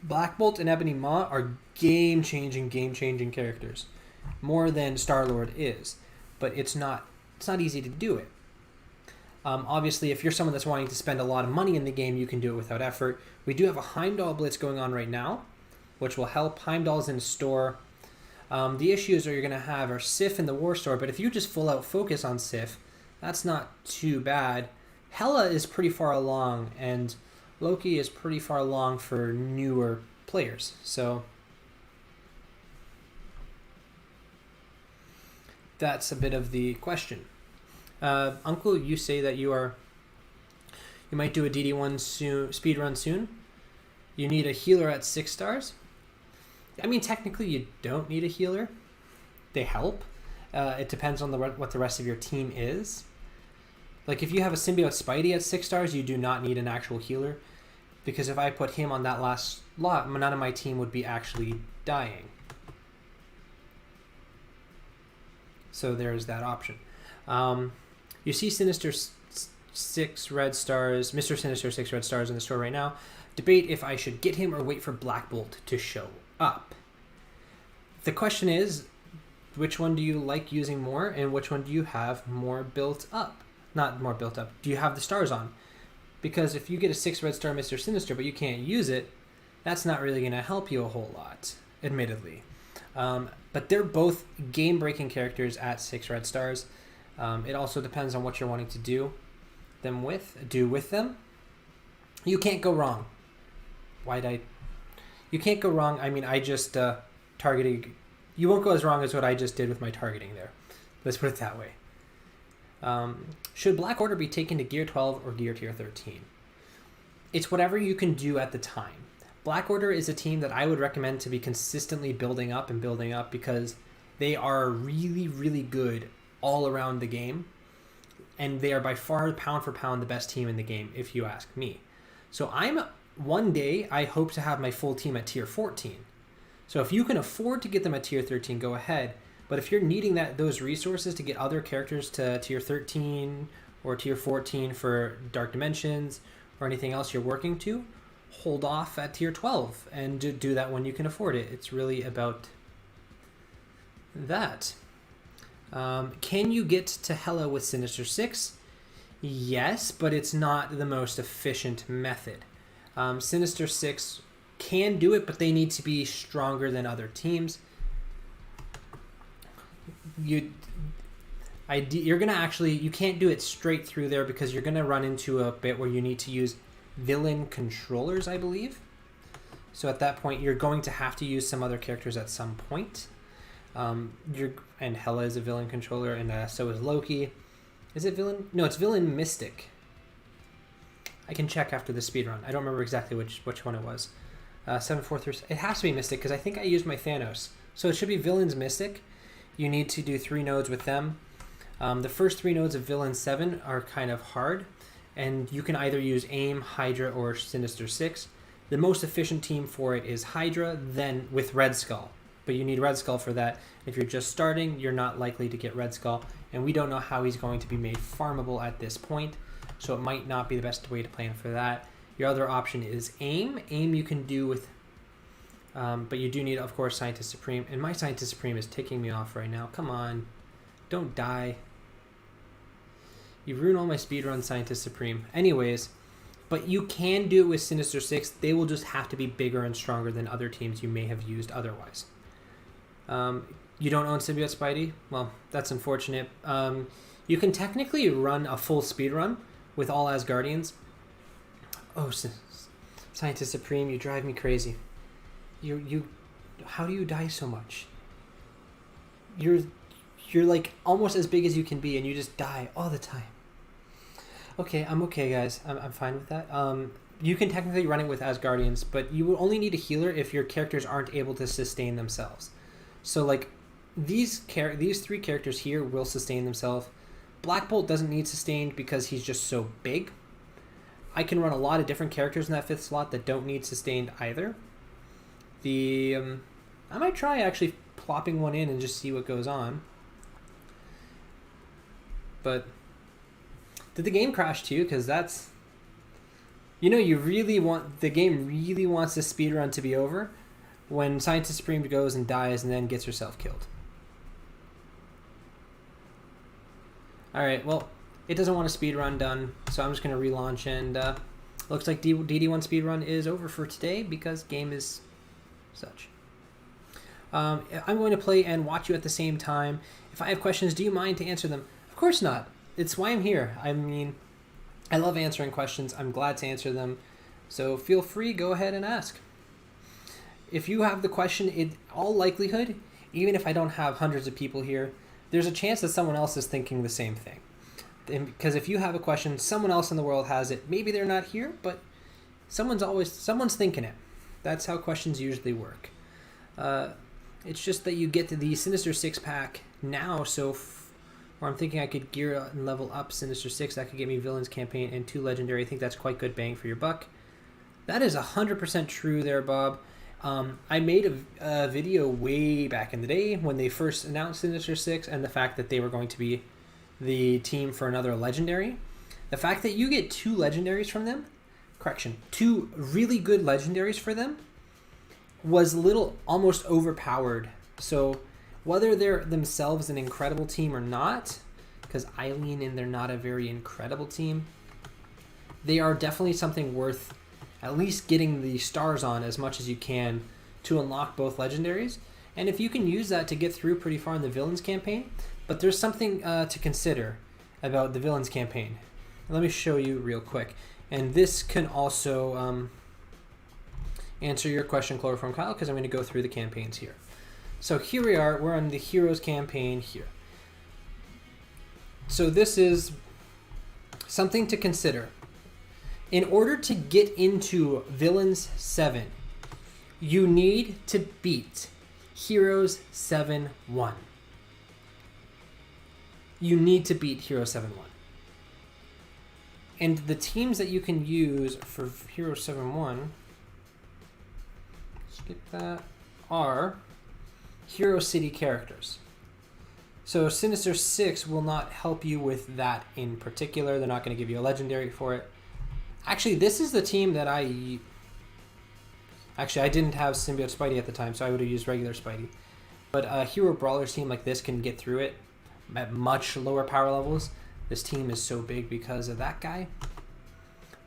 Black Bolt and Ebony Maw are game-changing characters. More than Star-Lord is. But it's not easy to do it. Obviously, if you're someone that's wanting to spend a lot of money in the game, you can do it without effort. We do have a Heimdall Blitz going on right now, which will help. Heimdall's in store. The issues that you're going to have are Sif in the War Store, but if you just full out focus on Sif, that's not too bad. Hela is pretty far along, and Loki is pretty far along for newer players. So that's a bit of the question. Uncle, you say that you might do a DD1 speed run soon. You need a healer at 6 stars. I mean, technically, you don't need a healer. They help. It depends on what the rest of your team is. Like, if you have a Symbiote Spidey at 6 stars, you do not need an actual healer. Because if I put him on that last lot, none of my team would be actually dying. So there's that option. You see Sinister 6 red stars, Mr. Sinister 6 red stars in the store right now. Debate if I should get him or wait for Black Bolt to show up. The question is, which one do you like using more, and which one do you have more built up? Not more built up. Do you have the stars on? Because if you get a 6 red star Mr. Sinister but you can't use it, that's not really going to help you a whole lot, admittedly. But they're both game-breaking characters at 6 red stars. It also depends on what you're wanting to do with them. You can't go wrong. You can't go wrong. I mean, I just targeted. You won't go as wrong as what I just did with my targeting there. Let's put it that way. Should Black Order be taken to Gear 12 or Gear Tier 13? It's whatever you can do at the time. Black Order is a team that I would recommend to be consistently building up because they are really, really good all around the game. And they are by far, pound for pound, the best team in the game, if you ask me. So one day, I hope to have my full team at Tier 14. So if you can afford to get them at Tier 13, go ahead. But if you're needing those resources to get other characters to Tier 13 or Tier 14 for Dark Dimensions or anything else you're working to, hold off at Tier 12 and do that when you can afford it. It's really about that. Can you get to Hela with Sinister 6? Yes, but it's not the most efficient method. Sinister 6 can do it, but they need to be stronger than other teams. You can't do it straight through there because you're gonna run into a bit where you need to use villain controllers, I believe. So at that point, you're going to have to use some other characters at some point. And Hela is a villain controller, and so is Loki. Is it villain? No, it's villain Mystic. I can check after the speedrun. I don't remember exactly which one it was. 743. It has to be Mystic because I think I used my Thanos. So it should be villains Mystic. You need to do 3 nodes with them. The first 3 nodes of villain 7 are kind of hard, and you can either use AIM, Hydra, or Sinister 6. The most efficient team for it is Hydra, then with Red Skull. But you need Red Skull for that. If you're just starting, you're not likely to get Red Skull, and we don't know how he's going to be made farmable at this point, so it might not be the best way to plan for that. Your other option is AIM. AIM you can do with, but you do need, of course, Scientist Supreme, and my Scientist Supreme is ticking me off right now. Come on, don't die. You ruined all my speedrun, Scientist Supreme. Anyways, but you can do it with Sinister 6. They will just have to be bigger and stronger than other teams you may have used otherwise. You don't own Symbiote Spidey? Well, that's unfortunate. You can technically run a full speedrun with all Asgardians. Oh, Scientist Supreme, you drive me crazy. How do you die so much? You're like almost as big as you can be, and you just die all the time. Okay, I'm okay, guys. I'm fine with that. You can technically run it with Asgardians, but you will only need a healer if your characters aren't able to sustain themselves. So, like, these 3 characters here will sustain themselves. Black Bolt doesn't need sustained because he's just so big. I can run a lot of different characters in that 5th slot that don't need sustained either. I might try actually plopping one in and just see what goes on. But did the game crash too? Because that's, the game really wants the speedrun to be over when Scientist Supreme goes and dies and then gets herself killed. Alright, well, it doesn't want a speedrun done, so I'm just going to relaunch, and looks like DD1 speedrun is over for today because game is such. I'm going to play and watch you at the same time. If I have questions, do you mind to answer them? Of course not. It's why I'm here. I mean, I love answering questions. I'm glad to answer them. So feel free, go ahead and ask. If you have the question, in all likelihood, even if I don't have hundreds of people here, there's a chance that someone else is thinking the same thing. Because if you have a question, someone else in the world has it. Maybe they're not here, but someone's thinking it. That's how questions usually work. It's just that you get to the Sinister 6 pack now, or I'm thinking I could gear and level up Sinister 6. That could get me Villains Campaign and 2 Legendary. I think that's quite good bang for your buck. That is 100% true there, Bob. I made a video way back in the day when they first announced Sinister Six and the fact that they were going to be the team for another legendary. The fact that you get 2 legendaries from them, 2 really good legendaries for them, was almost overpowered. So whether they're themselves an incredible team or not, because Eileen and they're not a very incredible team, they are definitely something worth at least getting the stars on as much as you can to unlock both legendaries. And if you can use that to get through pretty far in the villains campaign, but there's something to consider about the villains campaign. Let me show you real quick. And this can also answer your question, Chloroform Kyle, because I'm going to go through the campaigns here. So here we are. We're on the Heroes campaign here. So this is something to consider. In order to get into Villains 7, you need to beat Heroes 7-1. You need to beat Heroes 7-1. And the teams that you can use for Heroes 7-1, skip that, are Hero City characters. So Sinister 6 will not help you with that in particular. They're not going to give you a legendary for it. Actually, this is the team that I didn't have Symbiote Spidey at the time, so I would have used regular Spidey. But a Hero Brawlers team like this can get through it at much lower power levels. This team is so big because of that guy.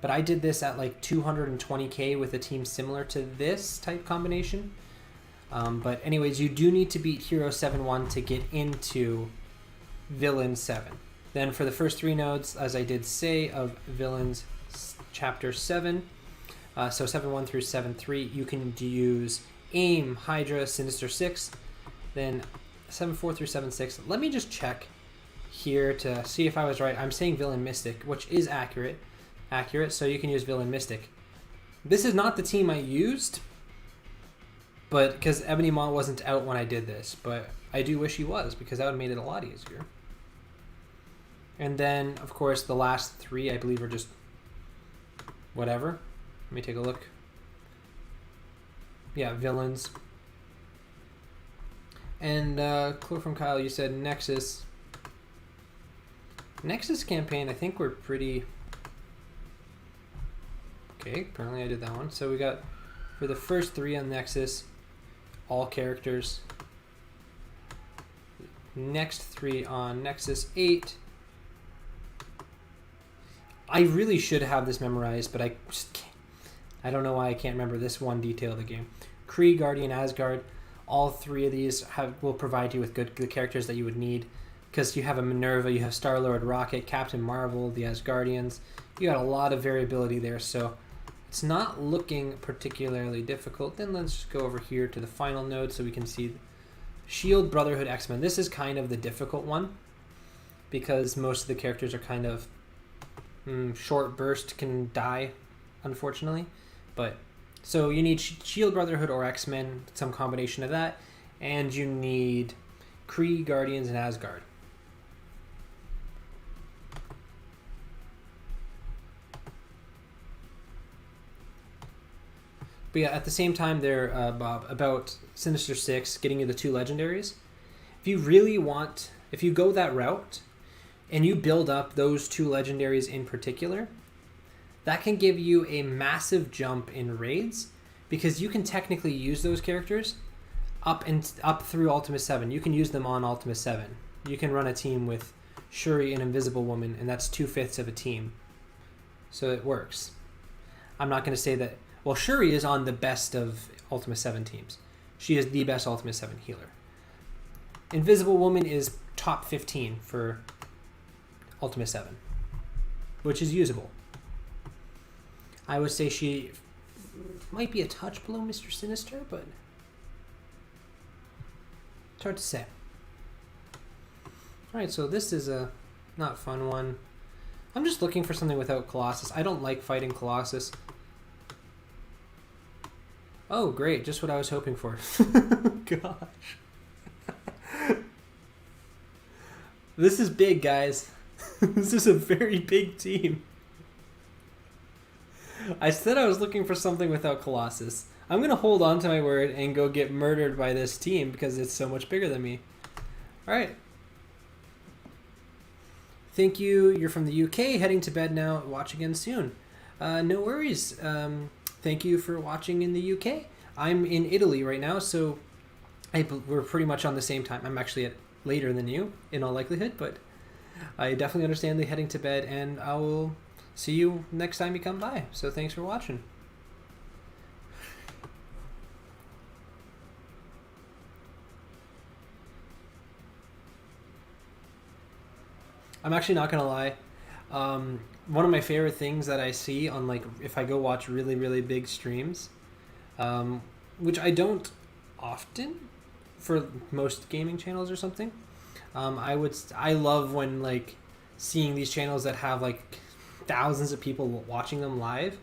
But I did this at like 220k with a team similar to this type combination. But anyways, you do need to beat Hero 7-1 to get into Villain 7. Then for the first 3 nodes, as I did say, of Villains Chapter 7, so 7-1 through 7-3, you can use AIM, Hydra, Sinister 6, then 7-4 through 7-6. Let me just check here to see if I was right. I'm saying Villain Mystic, which is accurate, so you can use Villain Mystic. This is not the team I used, but because Ebony Maw wasn't out when I did this, but I do wish he was, because that would have made it a lot easier. And then, of course, the last 3, I believe, are just whatever. Let me take a look. Yeah, villains. And Clue from Kyle, you said Nexus. Nexus campaign, I think we're pretty... Okay, apparently I did that one. So we got, for the first 3 on Nexus, all characters. Next 3 on Nexus 8. I really should have this memorized, but I just can't. I don't know why I can't remember this one detail of the game. Kree, Guardian, Asgard. All 3 of these will provide you with good characters that you would need. Because you have a Minerva, you have Star-Lord, Rocket, Captain Marvel, the Asgardians. You got a lot of variability there, so it's not looking particularly difficult. Then let's just go over here to the final node so we can see Shield, Brotherhood, X-Men. This is kind of the difficult one because most of the characters are kind of short burst, can die, unfortunately. But so you need Shield, Brotherhood, or X-Men, some combination of that, and you need Kree, Guardians, and Asgard. But yeah, at the same time, they're Bob, about Sinister 6 getting you the 2 legendaries. If you really want, if you go that route and you build up those 2 legendaries in particular, that can give you a massive jump in raids because you can technically use those characters up through Ultima 7. You can use them on Ultima 7. You can run a team with Shuri and Invisible Woman, and that's 2/5 of a team. So it works. I'm not going to say that... Well, Shuri is on the best of Ultima 7 teams. She is the best Ultima 7 healer. Invisible Woman is top 15 for Ultima 7, which is usable. I would say she might be a touch below Mr. Sinister, but it's hard to say. Alright, so this is a not fun one. I'm just looking for something without Colossus. I don't like fighting Colossus. Oh, great. Just what I was hoping for. Gosh. This is big, guys. This is a very big team. I said I was looking for something without Colossus. I'm gonna hold on to my word and go get murdered by this team because it's so much bigger than me. All right. Thank you. You're from the UK, heading to bed now. Watch again soon. No worries. Thank you for watching in the UK. I'm in Italy right now, so we're pretty much on the same time. I'm actually later than you, in all likelihood, but I definitely understand the heading to bed, and I will see you next time you come by. So thanks for watching. I'm actually not gonna lie. One of my favorite things that I see on, like, if I go watch really, really big streams, which I don't often for most gaming channels or something. I love when, like, seeing these channels that have like thousands of people watching them live,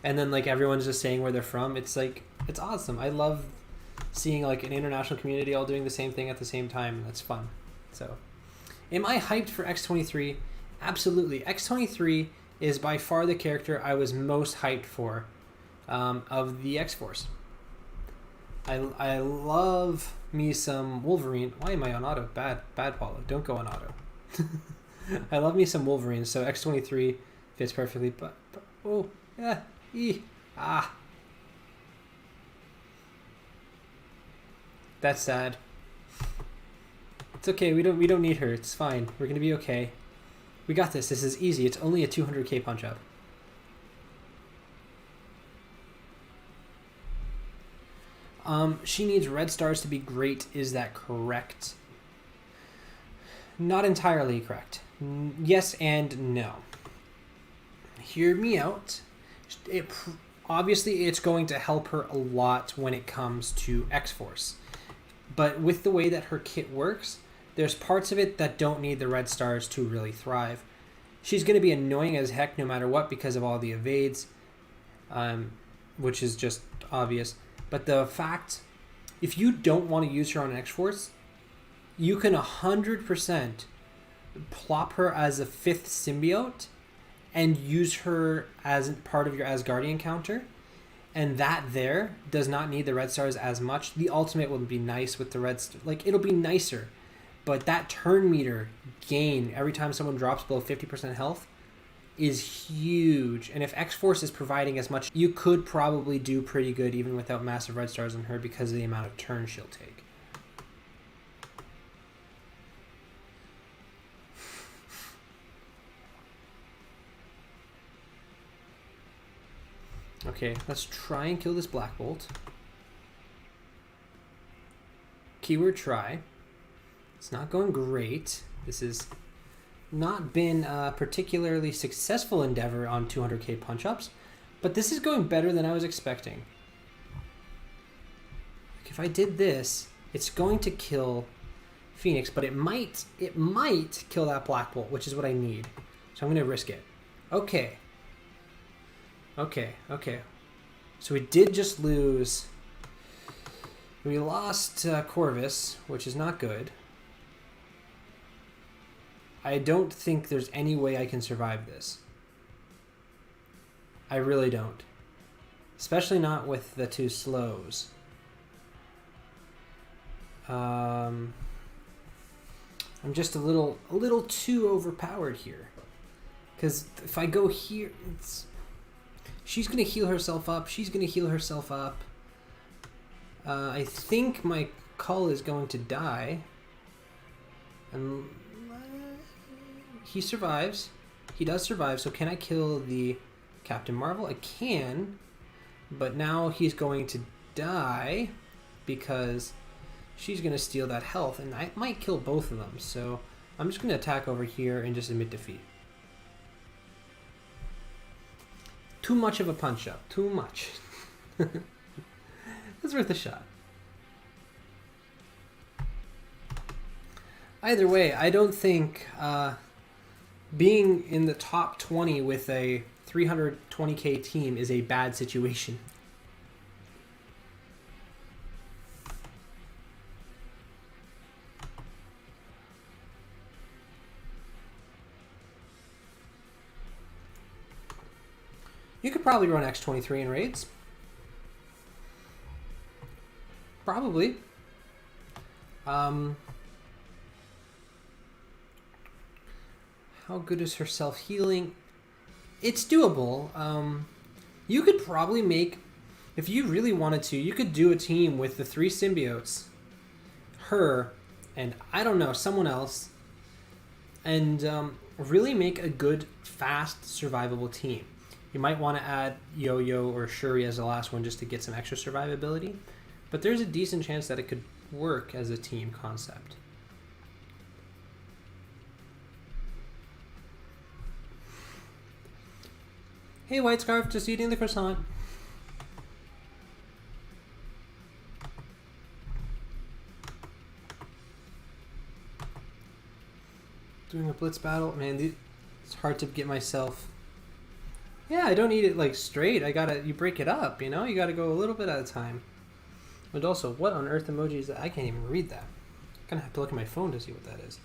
and then like everyone's just saying where they're from. It's like, it's awesome. I love seeing like an international community all doing the same thing at the same time. That's fun. So, am I hyped for X23? Absolutely. X23 is by far the character I was most hyped for of the X-Force. I love me some Wolverine. Why am I on auto? Bad Paulo. Don't go on auto. I love me some Wolverine, so X23 fits perfectly. But oh, yeah, that's sad. It's okay. We don't need her. It's fine. We're gonna be okay. We got this. This is easy. It's only a 200k punch up. She needs red stars to be great. Is that correct? Not entirely correct. Yes and no. Hear me out. Obviously, it's going to help her a lot when it comes to X-Force. But with the way that her kit works, there's parts of it that don't need the red stars to really thrive. She's going to be annoying as heck no matter what because of all the evades, which is just obvious. But the fact, if you don't want to use her on X-Force, you can 100% plop her as a 5th symbiote and use her as part of your Asgardian counter. And that there does not need the red stars as much. The ultimate will be nice with the red stars. Like, it'll be nicer. But that turn meter gain every time someone drops below 50% health is huge. And if X-Force is providing as much, you could probably do pretty good even without massive red stars on her because of the amount of turns she'll take. Okay, let's try and kill this Black Bolt. Keyword try. It's not going great. This has not been a particularly successful endeavor on 200k punch-ups, but this is going better than I was expecting. Like, if I did this, it's going to kill Phoenix, but it might kill that Black Bolt, which is what I need. So I'm going to risk it. Okay. So we did just lose. We lost Corvus, which is not good. I don't think there's any way I can survive this. I really don't. Especially not with the 2 slows. I'm just a little too overpowered here. Because if I go here, she's going to heal herself up. I think my Cull is going to die. And he survives. He does survive. So can I kill the Captain Marvel? I can. But now he's going to die because she's going to steal that health. And I might kill both of them. So I'm just going to attack over here and just admit defeat. Too much of a punch-up. Too much. It's worth a shot. Either way, I don't think being in the top 20 with a 320k team is a bad situation. You could probably run X23 in raids. Probably. How good is her self-healing? It's doable. You could probably make, if you really wanted to, you could do a team with the 3 symbiotes, her, and I don't know, someone else, and really make a good, fast, survivable team. You might want to add Yo-Yo or Shuri as the last one just to get some extra survivability, but there's a decent chance that it could work as a team concept. Hey, White Scarf, just eating the croissant. Doing a blitz battle, man. It's hard to get myself. Yeah, I don't eat it like straight. You break it up, you know. You gotta go a little bit at a time. And also, what on earth emoji is that? I can't even read that. I'm gonna have to look at my phone to see what that is.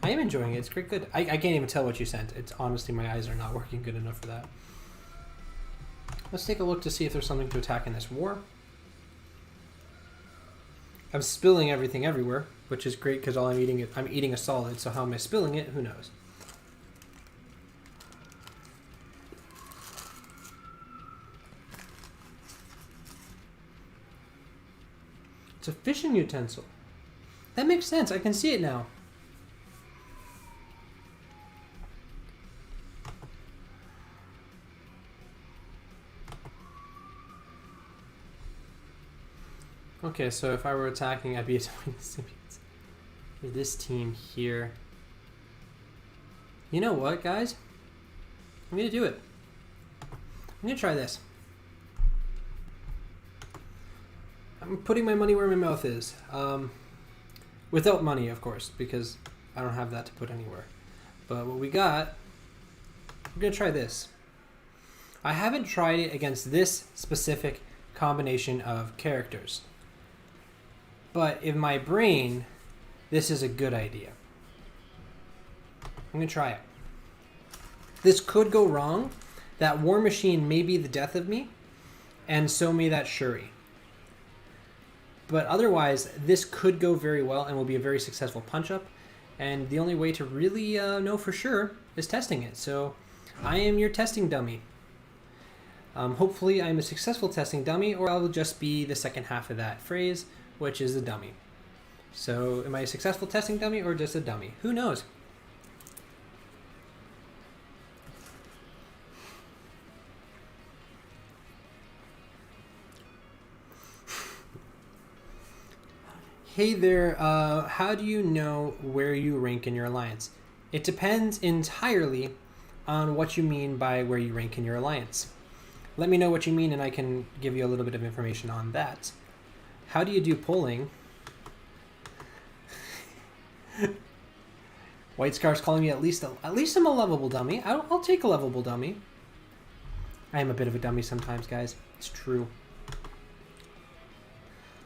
I am enjoying it. It's great. Good. I can't even tell what you sent. It's honestly, my eyes are not working good enough for that. Let's take a look to see if there's something to attack in this war. I'm spilling everything everywhere, which is great because I'm eating a solid. So how am I spilling it? Who knows? It's a fishing utensil. That makes sense. I can see it now. Okay, so if I were attacking, I'd be attacking the symbiotes. This team here. You know what, guys? I'm gonna do it. I'm gonna try this. I'm putting my money where my mouth is. Without money, of course, because I don't have that to put anywhere. But what we got, I'm gonna try this. I haven't tried it against this specific combination of characters. But in my brain, this is a good idea. I'm going to try it. This could go wrong. That War Machine may be the death of me, and so may that Shuri. But otherwise, this could go very well and will be a very successful punch-up. And the only way to really know for sure is testing it. So I am your testing dummy. Hopefully I'm a successful testing dummy, or I will just be the second half of that phrase, which is a dummy. So am I a successful testing dummy or just a dummy? Who knows? Hey there, how do you know where you rank in your alliance? It depends entirely on what you mean by where you rank in your alliance. Let me know what you mean and I can give you a little bit of information on that. How do you do polling? White Scarf's calling me at least I'm a lovable dummy. I'll take a lovable dummy. I am a bit of a dummy sometimes, guys. It's true.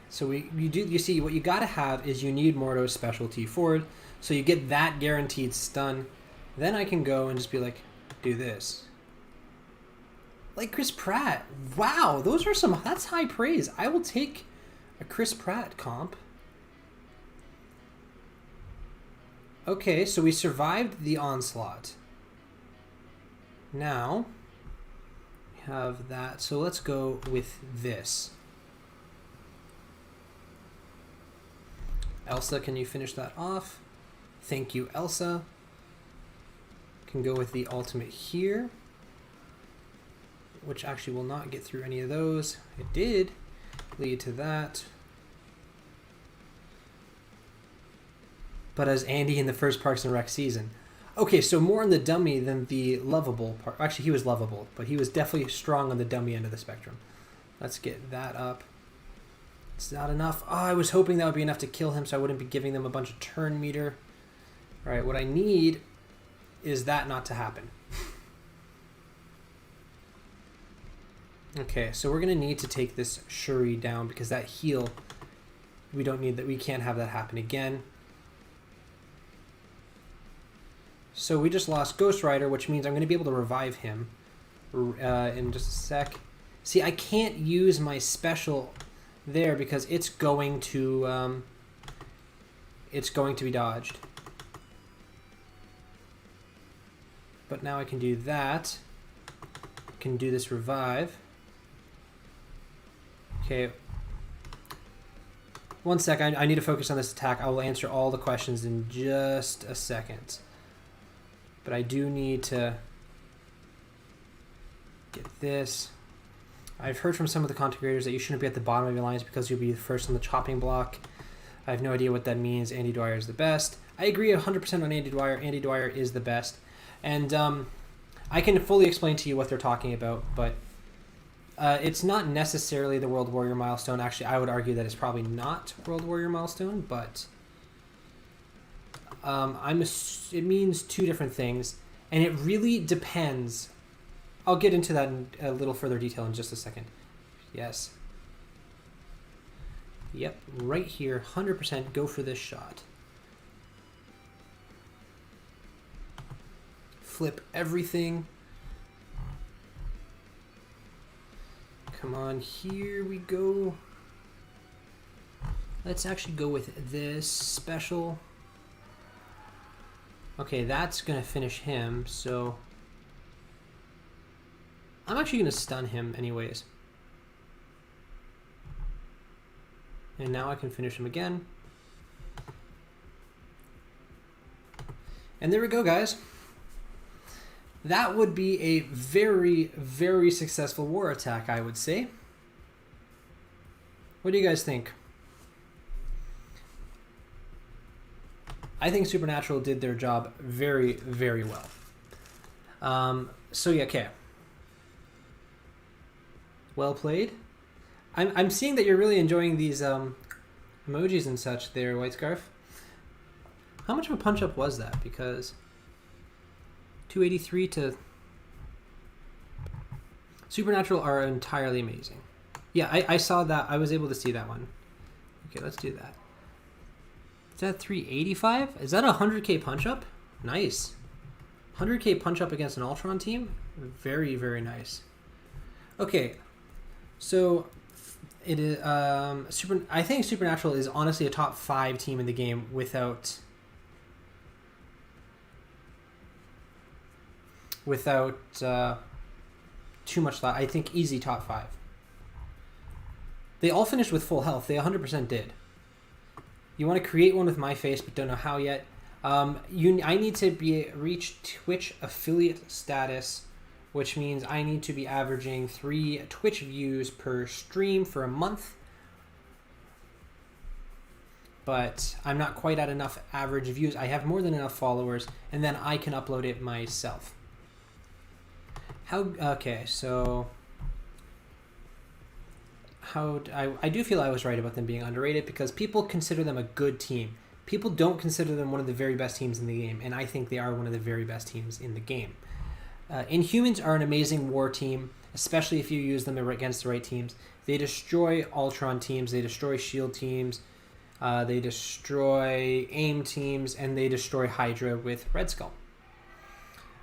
So you see what you gotta have is you need Mordo's specialty forward, so you get that guaranteed stun. Then I can go and just be like, do this. Like Chris Pratt. Wow, that's high praise. I will take a Chris Pratt comp. Okay, so we survived the onslaught. Now, we have that. So let's go with this. Elsa, can you finish that off? Thank you, Elsa. Can go with the ultimate here, which actually will not get through any of those. It did lead to that. But as Andy in the first Parks and Rec season. Okay, so more on the dummy than the lovable part. Actually, he was lovable, but he was definitely strong on the dummy end of the spectrum. Let's get that up. It's not enough. Oh, I was hoping that would be enough to kill him so I wouldn't be giving them a bunch of turn meter. All right, what I need is that not to happen. Okay, so we're going to need to take this Shuri down because that heal, we don't need that. We can't have that happen again. So we just lost Ghost Rider, which means I'm going to be able to revive him. in just a sec. See, I can't use my special there because it's going to be dodged. But now I can do that. I can do this revive. Okay. One sec, I need to focus on this attack. I will answer all the questions in just a second. But I do need to get this. I've heard from some of the content creators that you shouldn't be at the bottom of your lines because you'll be the first on the chopping block. I have no idea what that means. Andy Dwyer is the best. I agree 100% on Andy Dwyer. Andy Dwyer is the best. And I can fully explain to you what they're talking about, but it's not necessarily the World Warrior milestone. Actually, I would argue that it's probably not World Warrior milestone, but it means two different things, and it really depends. I'll get into that in a little further detail in just a second. Yes. Yep, right here, 100% go for this shot. Flip everything. Come on, here we go. Let's actually go with this special. Okay, that's gonna finish him, so I'm actually gonna stun him anyways. And now I can finish him again. And there we go, guys. That would be a very, very successful war attack, I would say. What do you guys think? I think Supernatural did their job very, very well. So yeah, okay. Well played. I'm seeing that you're really enjoying these emojis and such there, White Scarf. How much of a punch-up was that? Because 283 to... Supernatural are entirely amazing. Yeah, I saw that. I was able to see that one. Okay, let's do that. Is that 385? Is that a 100k punch-up? Nice. 100k punch-up against an Ultron team? Very, very nice. Okay, so... It is I think Supernatural is honestly a top 5 team in the game without too much thought. I think easy top 5. They all finished with full health. They 100% did. You want to create one with my face, but don't know how yet. I need to reach Twitch affiliate status, which means I need to be averaging 3 Twitch views per stream for a month. But I'm not quite at enough average views. I have more than enough followers, and then I can upload it myself. Okay, so... I do feel I was right about them being underrated because people consider them a good team. People don't consider them one of the very best teams in the game, and I think they are one of the very best teams in the game. Inhumans are an amazing war team, especially if you use them against the right teams. They destroy Ultron teams, they destroy SHIELD teams, they destroy AIM teams, and they destroy Hydra with Red Skull.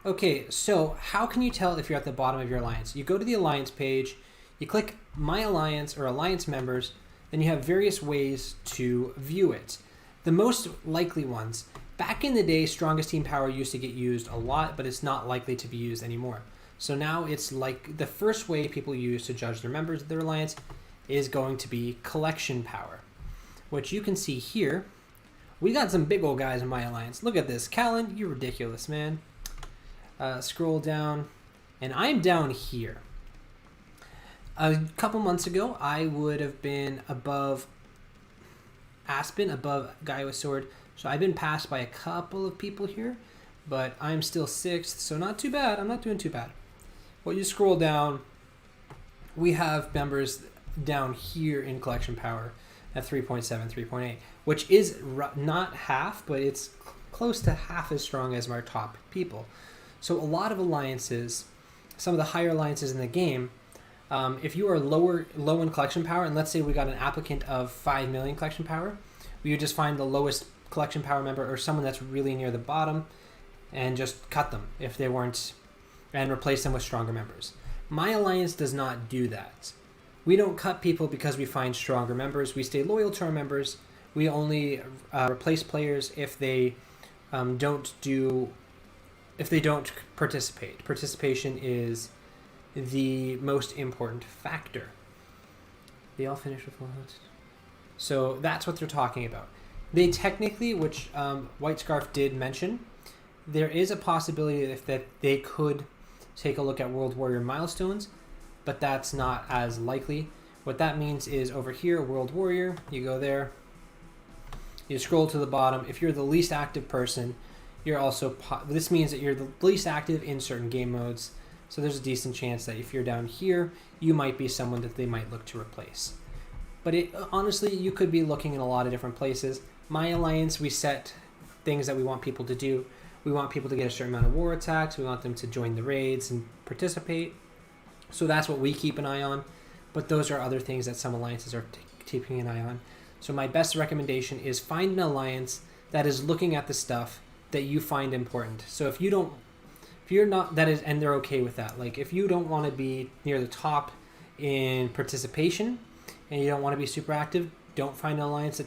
Okay, so how can you tell if you're at the bottom of your alliance? You go to the alliance page, you click My Alliance or Alliance Members, then you have various ways to view it. The most likely ones. Back in the day, strongest team power used to get used a lot, but it's not likely to be used anymore. So now it's like the first way people use to judge their members of their alliance is going to be collection power, which you can see here. We got some big old guys in my alliance. Look at this. Callan, you're ridiculous, man. Scroll down, and I'm down here. A couple months ago, I would have been above Aspen, above Guy with Sword. So I've been passed by a couple of people here, but I'm still 6th, so not too bad. I'm not doing too bad. Well, you scroll down, we have members down here in collection power at 3.7, 3.8, which is not half, but it's close to half as strong as our top people. So a lot of alliances, some of the higher alliances in the game, if you are low in collection power, and let's say we got an applicant of 5 million collection power, we would just find the lowest collection power member or someone that's really near the bottom and just cut them if they weren't and replace them with stronger members. My alliance does not do that. We don't cut people because we find stronger members. We stay loyal to our members. We only replace players if they don't participate. Participation is the most important factor. They all finish with full health. So that's what they're talking about. They technically, which White Scarf did mention, there is a possibility that they could take a look at World Warrior milestones, but that's not as likely. What that means is over here, World Warrior, you go there, you scroll to the bottom. If you're the least active person, you're also, this means that you're the least active in certain game modes. So there's a decent chance that if you're down here, you might be someone that they might look to replace. But honestly, you could be looking in a lot of different places. My alliance, we set things that we want people to do. We want people to get a certain amount of war attacks. We want them to join the raids and participate. So that's what we keep an eye on. But those are other things that some alliances are keeping an eye on. So my best recommendation is find an alliance that is looking at the stuff that you find important. So if you're not, that is, and they're okay with that. Like if you don't want to be near the top in participation and you don't want to be super active, don't find an alliance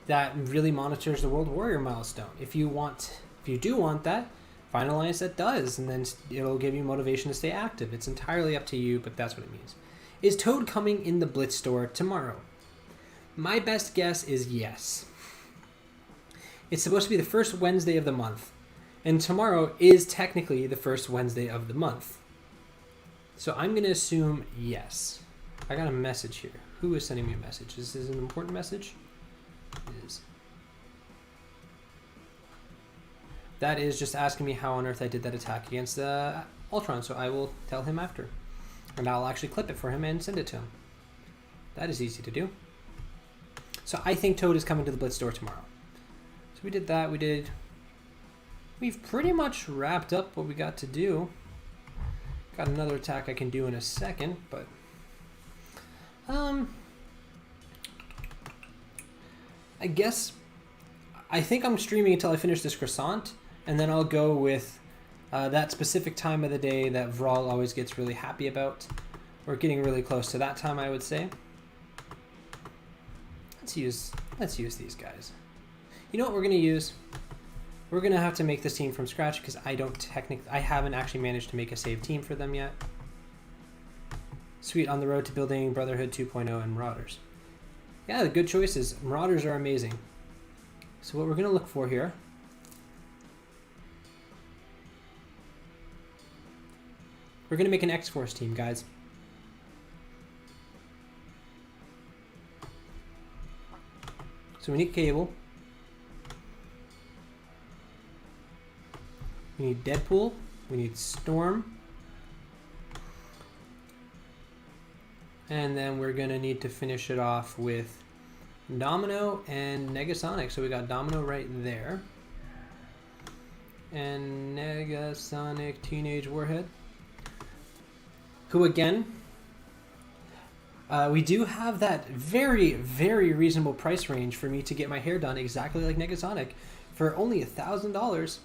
that really monitors the World Warrior milestone. If you do want that, find an alliance that does, and then it'll give you motivation to stay active. It's entirely up to you, but that's what it means. Is Toad coming in the Blitz store tomorrow? My best guess is yes. It's supposed to be the first Wednesday of the month, and tomorrow is technically the first Wednesday of the month. So I'm going to assume yes. I got a message here. Who is sending me a message? Is this an important message? It is. That is just asking me how on earth I did that attack against Ultron, so I will tell him after. And I'll actually clip it for him and send it to him. That is easy to do. So I think Toad is coming to the Blitz store tomorrow. So we did that. We've pretty much wrapped up what we got to do. Got another attack I can do in a second, but I think I'm streaming until I finish this croissant, and then I'll go with that specific time of the day that Vral always gets really happy about. We're getting really close to that time, I would say. Let's use these guys. You know what we're gonna use? We're gonna have to make this team from scratch because I haven't actually managed to make a save team for them yet. Sweet, on the road to building Brotherhood 2.0 and Marauders. Yeah, the good choices. Marauders are amazing. So what we're gonna look for here. We're gonna make an X-Force team, guys. So we need Cable. We need Deadpool. We need Storm. And then we're going to need to finish it off with Domino and Negasonic. So we got Domino right there. And Negasonic Teenage Warhead. Who again, we do have that very, very reasonable price range for me to get my hair done exactly like Negasonic for only $1,000.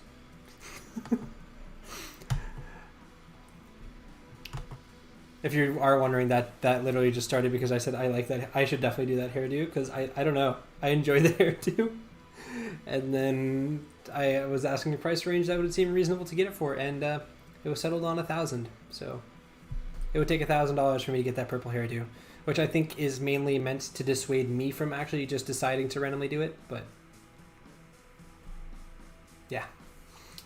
If you are wondering, that literally just started because I said I like that. I should definitely do that hairdo because I don't know. I enjoy the hairdo. And then I was asking the price range that would seem reasonable to get it for, and it was settled on $1,000. So it would take $1,000 for me to get that purple hairdo, which I think is mainly meant to dissuade me from actually just deciding to randomly do it. But yeah,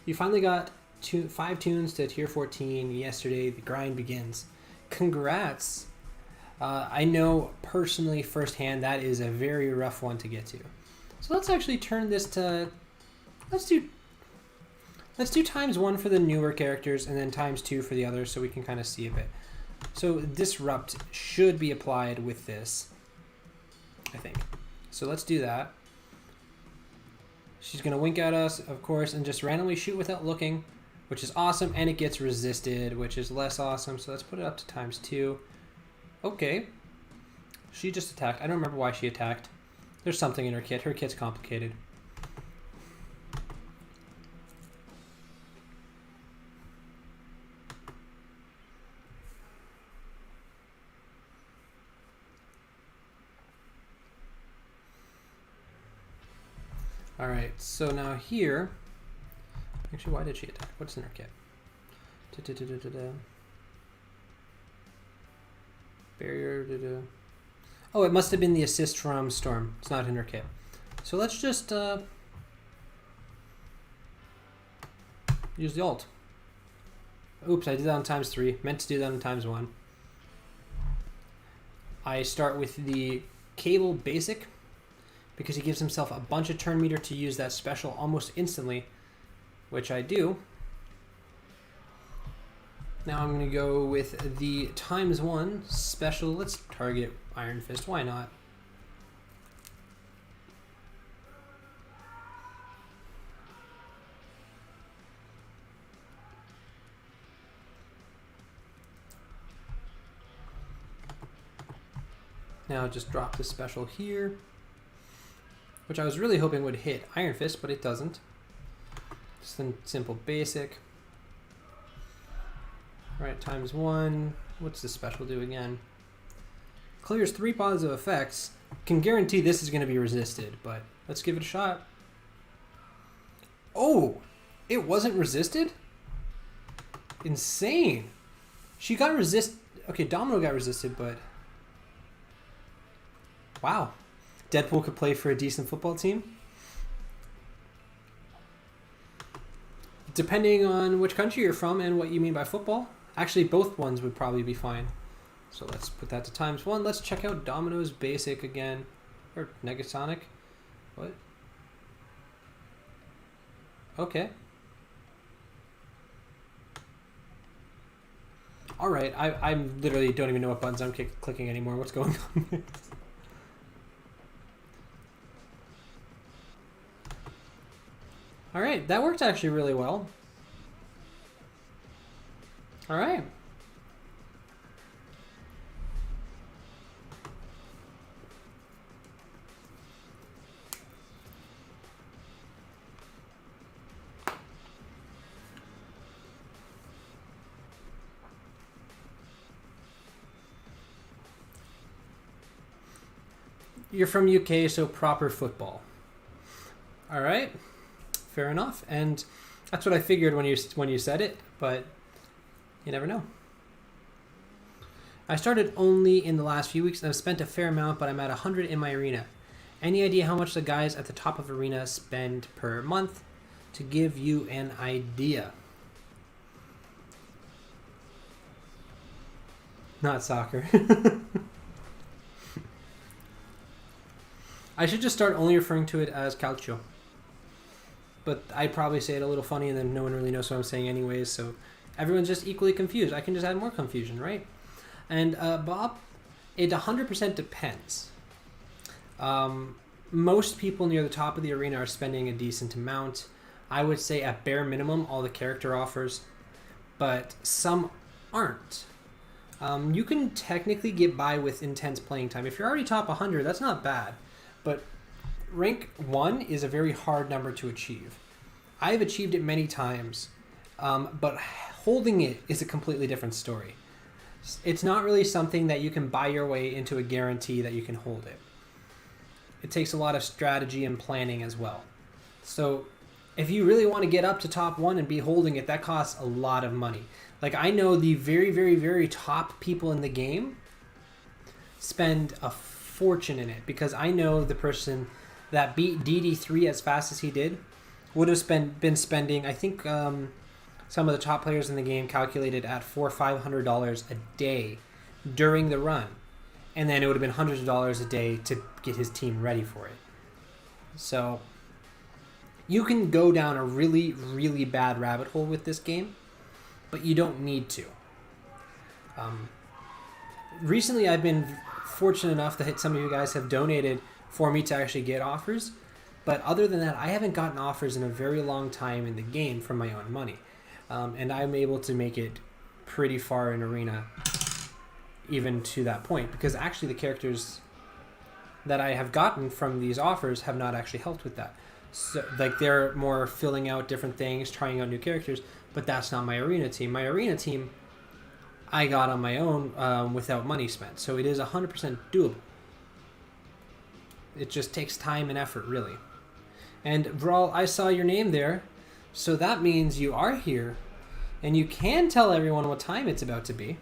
you finally got 5 tunes to tier 14 yesterday. The grind begins. Congrats. I know personally firsthand that is a very rough one to get to. So let's actually turn this to, let's do ×1 for the newer characters and then ×2 for the others so we can kind of see a bit. So Disrupt should be applied with this, I think. So let's do that. She's going to wink at us, of course, and just randomly shoot without looking, which is awesome, and it gets resisted, which is less awesome. So let's put it up to ×2. Okay. She just attacked. I don't remember why she attacked. There's something in her kit. Her kit's complicated. All right, so now here, actually, why did she attack? What's in her kit? Barrier. Oh, it must have been the assist from Storm. It's not in her kit. So let's just use the ult. Oops, I did that on ×3. Meant to do that on ×1. I start with the Cable Basic because he gives himself a bunch of turn meter to use that special almost instantly, which I do. Now I'm going to go with the ×1 special. Let's target Iron Fist. Why not? Now just drop the special here, which I was really hoping would hit Iron Fist, but it doesn't. Just a simple basic. All right, ×1. What's the special do again? Clears 3 positive effects. Can guarantee this is going to be resisted, but let's give it a shot. Oh, it wasn't resisted? Insane. She got Okay, Domino got resisted, but wow. Deadpool could play for a decent football team. Depending on which country you're from and what you mean by football. Actually, both ones would probably be fine. So let's put that to ×1. Let's check out Domino's Basic again. Or Negasonic. What? Okay. Alright, I literally don't even know what buttons I'm clicking anymore. What's going on? Alright, that worked actually really well. Alright. You're from UK, so proper football. Alright. Fair enough. And that's what I figured when you said it, but you never know. I started only in the last few weeks and I've spent a fair amount, but I'm at 100 in my arena. Any idea how much the guys at the top of arena spend per month? To give you an idea. Not soccer. I should just start only referring to it as calcio. But I'd probably say it a little funny and then no one really knows what I'm saying anyways, so everyone's just equally confused. I can just add more confusion, right? And Bob, it 100% depends. Most people near the top of the arena are spending a decent amount. I would say at bare minimum all the character offers, but some aren't. You can technically get by with intense playing time. If you're already top 100, that's not bad. But rank 1 is a very hard number to achieve. I've achieved it many times, but holding it is a completely different story. It's not really something that you can buy your way into a guarantee that you can hold it. It takes a lot of strategy and planning as well. So if you really want to get up to top 1 and be holding it, that costs a lot of money. Like, I know the very, very, very top people in the game spend a fortune in it, because I know the person that beat DD3 as fast as he did would have been spending, I think some of the top players in the game calculated at $400 or $500 a day during the run, and then it would have been hundreds of dollars a day to get his team ready for it. So you can go down a really, really bad rabbit hole with this game, but you don't need to. Recently I've been fortunate enough that some of you guys have donated for me to actually get offers, but other than that, I haven't gotten offers in a very long time in the game from my own money, and I'm able to make it pretty far in arena even to that point, because actually the characters that I have gotten from these offers have not actually helped with that. So, like, they're more filling out different things, trying out new characters, but that's not my arena team. My arena team I got on my own without money spent, so it is 100% doable. It just takes time and effort, really. And Vral, I saw your name there, so that means you are here, and you can tell everyone what time it's about to be.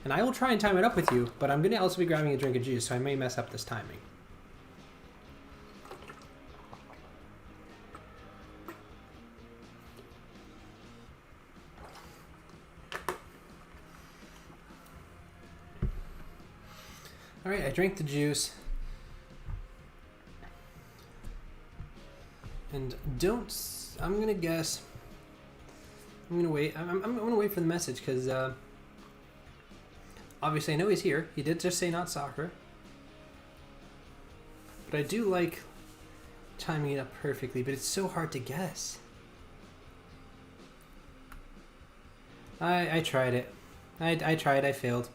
And I will try and time it up with you, but I'm going to also be grabbing a drink of juice, so I may mess up this timing. Alright, I drank the juice. And I'm gonna guess. I'm gonna wait. I'm gonna wait for the message because obviously I know he's here. He did just say not soccer. But I do like timing it up perfectly, but it's so hard to guess. I tried it. I tried, I failed.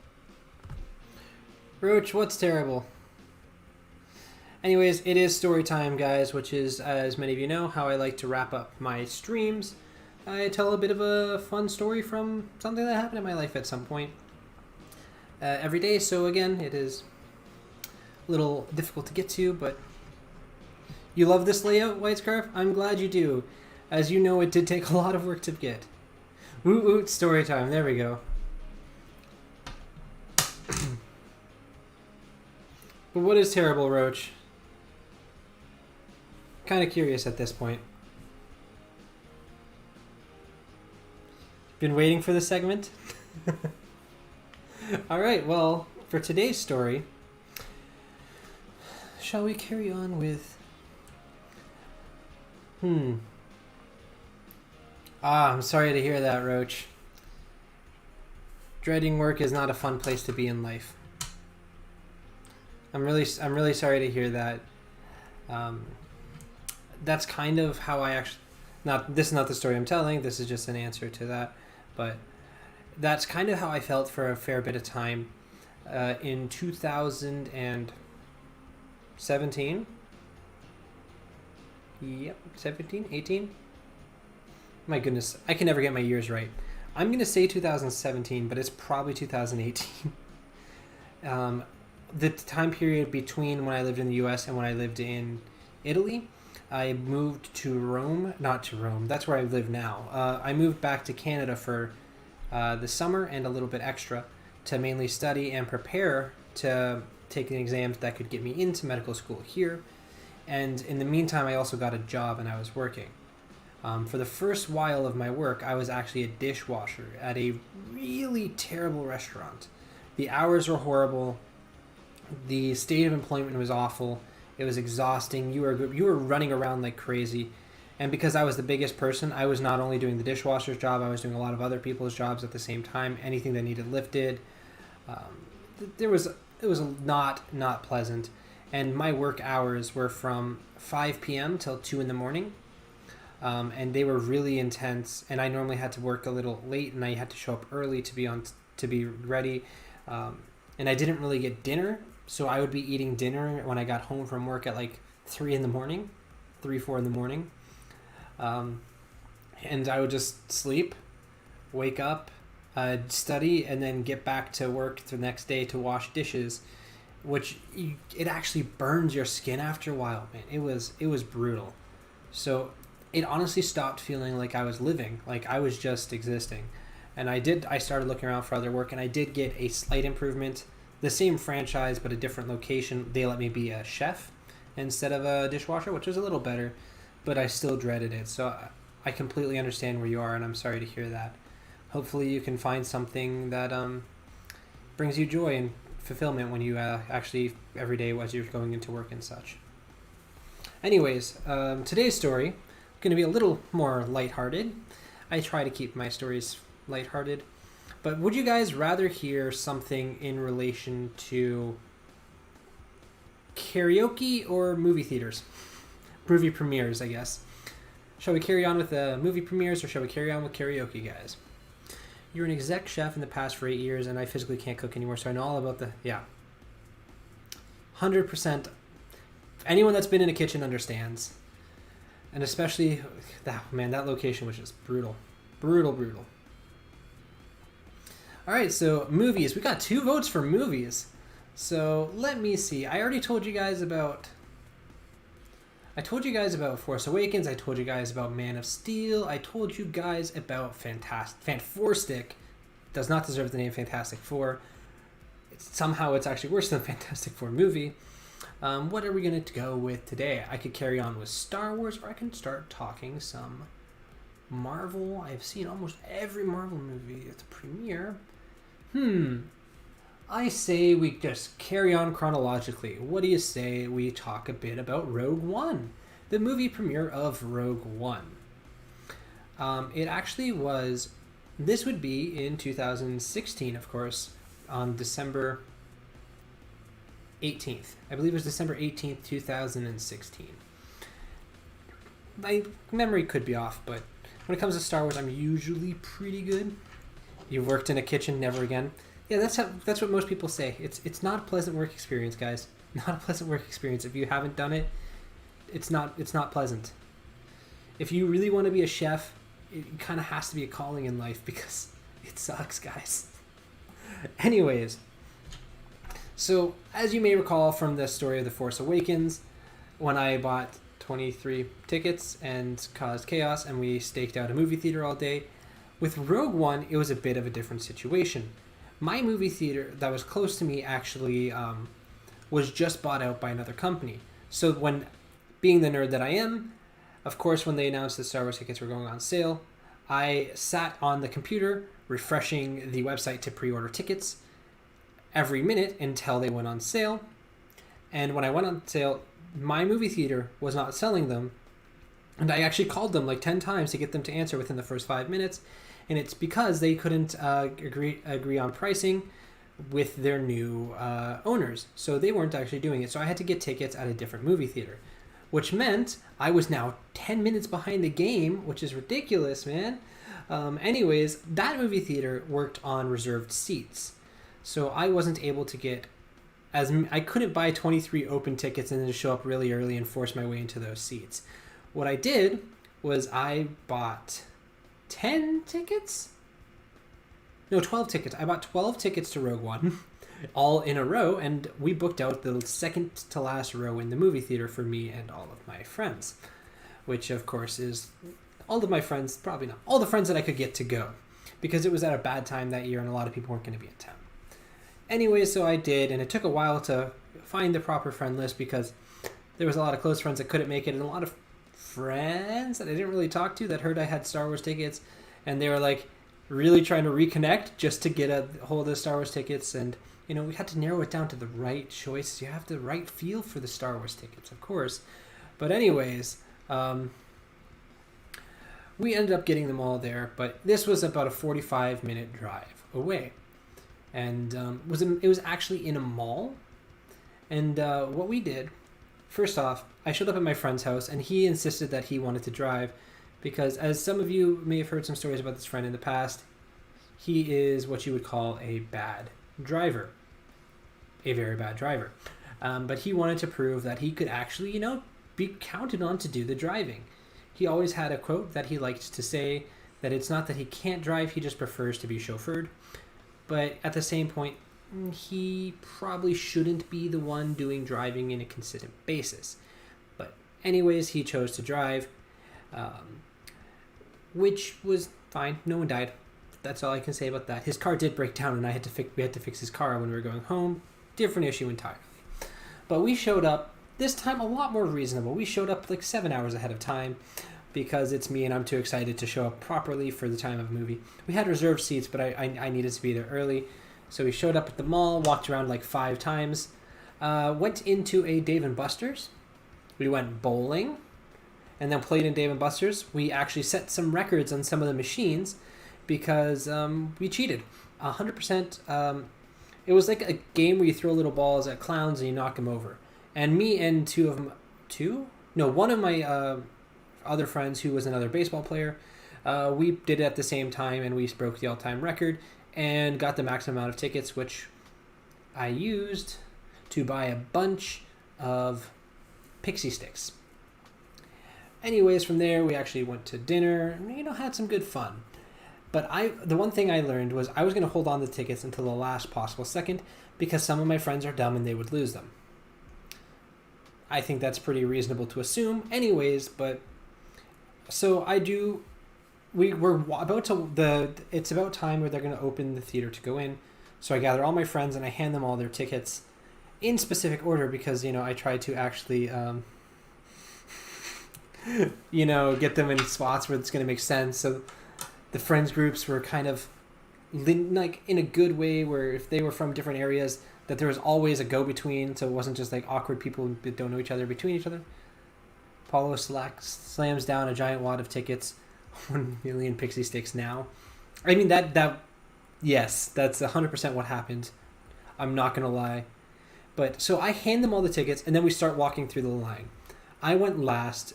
Roach, what's terrible? Anyways, it is story time, guys, which is, as many of you know, how I like to wrap up my streams. I tell a bit of a fun story from something that happened in my life at some point every day. So again, it is a little difficult to get to, but you love this layout, White Scarf? I'm glad you do. As you know, it did take a lot of work to get. Woot woot, story time. There we go. But what is terrible, Roach? Kind of curious at this point. Been waiting for this segment? Alright, well, for today's story, shall we carry on with... I'm sorry to hear that, Roach. Dreading work is not a fun place to be in life. I'm really sorry to hear that. That's kind of how I actually... This is not the story I'm telling, this is just an answer to that. But that's kind of how I felt for a fair bit of time in 2017. Yep, 17, 18? My goodness, I can never get my years right. I'm going to say 2017, but it's probably 2018. The time period between when I lived in the US and when I lived in Italy, I moved to Rome, not to Rome, that's where I live now. I moved back to Canada for the summer and a little bit extra to mainly study and prepare to take the exams that could get me into medical school here. And in the meantime, I also got a job and I was working. For the first while of my work, I was actually a dishwasher at a really terrible restaurant. The hours were horrible. The state of employment was awful. It was exhausting. You were running around like crazy. And because I was the biggest person, I was not only doing the dishwasher's job, I was doing a lot of other people's jobs at the same time. Anything that needed lifted. It was not pleasant. And my work hours were from 5 p.m. till 2 in the morning. And they were really intense. And I normally had to work a little late, and I had to show up early to be ready. And I didn't really get dinner. So I would be eating dinner when I got home from work at like 4 in the morning. And I would just sleep, wake up, study, and then get back to work the next day to wash dishes, which it actually burns your skin after a while, man. It was brutal. So it honestly stopped feeling like I was living, like I was just existing. And I started looking around for other work, and I did get a slight improvement. The same franchise, but a different location. They let me be a chef instead of a dishwasher, which was a little better, but I still dreaded it. So I completely understand where you are, and I'm sorry to hear that. Hopefully you can find something that brings you joy and fulfillment when you actually, every day as you're going into work and such. Anyways, today's story going to be a little more lighthearted. I try to keep my stories lighthearted. But would you guys rather hear something in relation to karaoke or movie theaters? Movie premieres, I guess. Shall we carry on with the movie premieres, or shall we carry on with karaoke, guys? You're an exec chef in the past for 8 years, and I physically can't cook anymore, so I know all about 100%. Anyone that's been in a kitchen understands. And especially, that location was just brutal. Brutal. Alright, so movies. We got 2 votes for movies. So let me see. I already told you guys about I told you guys about Force Awakens. I told you guys about Man of Steel. I told you guys about Fantastic. Does not deserve the name Fantastic Four. Somehow it's actually worse than Fantastic Four movie. What are we going to go with today? I could carry on with Star Wars, or I can start talking some Marvel. I've seen almost every Marvel movie at the premiere. I say we just carry on chronologically. What do you say we talk a bit about Rogue One? The movie premiere of Rogue One. It actually was... This would be in 2016, of course, on December 18th. I believe it was December 18th, 2016. My memory could be off, but when it comes to Star Wars, I'm usually pretty good. You've worked in a kitchen, never again. Yeah, that's what most people say. It's not a pleasant work experience, guys. Not a pleasant work experience. If you haven't done it, it's not pleasant. If you really want to be a chef, it kind of has to be a calling in life because it sucks, guys. Anyways, so as you may recall from the story of The Force Awakens, when I bought 23 tickets and caused chaos and we staked out a movie theater all day, with Rogue One, it was a bit of a different situation. My movie theater that was close to me actually was just bought out by another company. So when, being the nerd that I am, of course, when they announced the Star Wars tickets were going on sale, I sat on the computer refreshing the website to pre-order tickets every minute until they went on sale. And when I went on sale, my movie theater was not selling them. And I actually called them like 10 times to get them to answer within the first 5 minutes. And it's because they couldn't agree on pricing with their new owners. So they weren't actually doing it. So I had to get tickets at a different movie theater, which meant I was now 10 minutes behind the game, which is ridiculous, man. Anyways, that movie theater worked on reserved seats. So I wasn't able to get I couldn't buy 23 open tickets and then show up really early and force my way into those seats. What I did was I bought 10 tickets? No, 12 tickets. I bought 12 tickets to Rogue One, all in a row, and we booked out the second to last row in the movie theater for me and all of my friends, which of course is all of my friends, probably not, all the friends that I could get to go, because it was at a bad time that year and a lot of people weren't going to be in town. Anyway, so I did, and it took a while to find the proper friend list because there was a lot of close friends that couldn't make it and a lot of friends that I didn't really talk to that heard I had Star Wars tickets, and they were like really trying to reconnect just to get a hold of the Star Wars tickets. And you know, we had to narrow it down to the right choice. You have the right feel for the Star Wars tickets, of course. But anyways, we ended up getting them all there, but this was about a 45-minute drive away. And it was actually in a mall. And what we did, first off, I showed up at my friend's house, and he insisted that he wanted to drive because, as some of you may have heard some stories about this friend in the past, he is what you would call a bad driver. A very bad driver. But he wanted to prove that he could actually, you know, be counted on to do the driving. He always had a quote that he liked to say, that it's not that he can't drive, he just prefers to be chauffeured. But at the same point, he probably shouldn't be the one doing driving in a consistent basis. But anyways, he chose to drive, which was fine. No one died. That's all I can say about that. His car did break down, and we had to fix his car when we were going home. Different issue entirely. But we showed up, this time a lot more reasonable. We showed up like 7 hours ahead of time because it's me and I'm too excited to show up properly for the time of a movie. We had reserved seats, but I needed to be there early. So we showed up at the mall, walked around like 5 times, went into a Dave & Buster's. We went bowling, and then played in Dave & Buster's. We actually set some records on some of the machines because we cheated. 100%. It was like a game where you throw little balls at clowns and you knock them over. And me and one of my other friends who was another baseball player, we did it at the same time, and we broke the all-time record and got the maximum amount of tickets, which I used to buy a bunch of pixie sticks. Anyways, from there, we actually went to dinner and, had some good fun. But the one thing I learned was I was going to hold on to the tickets until the last possible second because some of my friends are dumb and they would lose them. I think that's pretty reasonable to assume anyways, but so I do we're about to it's about time where they're going to open the theater to go in. So I gather all my friends and I hand them all their tickets in specific order because, you know, I try to actually you know, get them in spots where it's going to make sense. So the friends groups were kind of like in a good way where if they were from different areas that there was always a go-between, so it wasn't just like awkward people that don't know each other between each other. Paulo slams down a giant wad of tickets. 1 million pixie sticks now. I mean, yes, that's 100% what happened. I'm not going to lie. But so I hand them all the tickets and then we start walking through the line. I went last,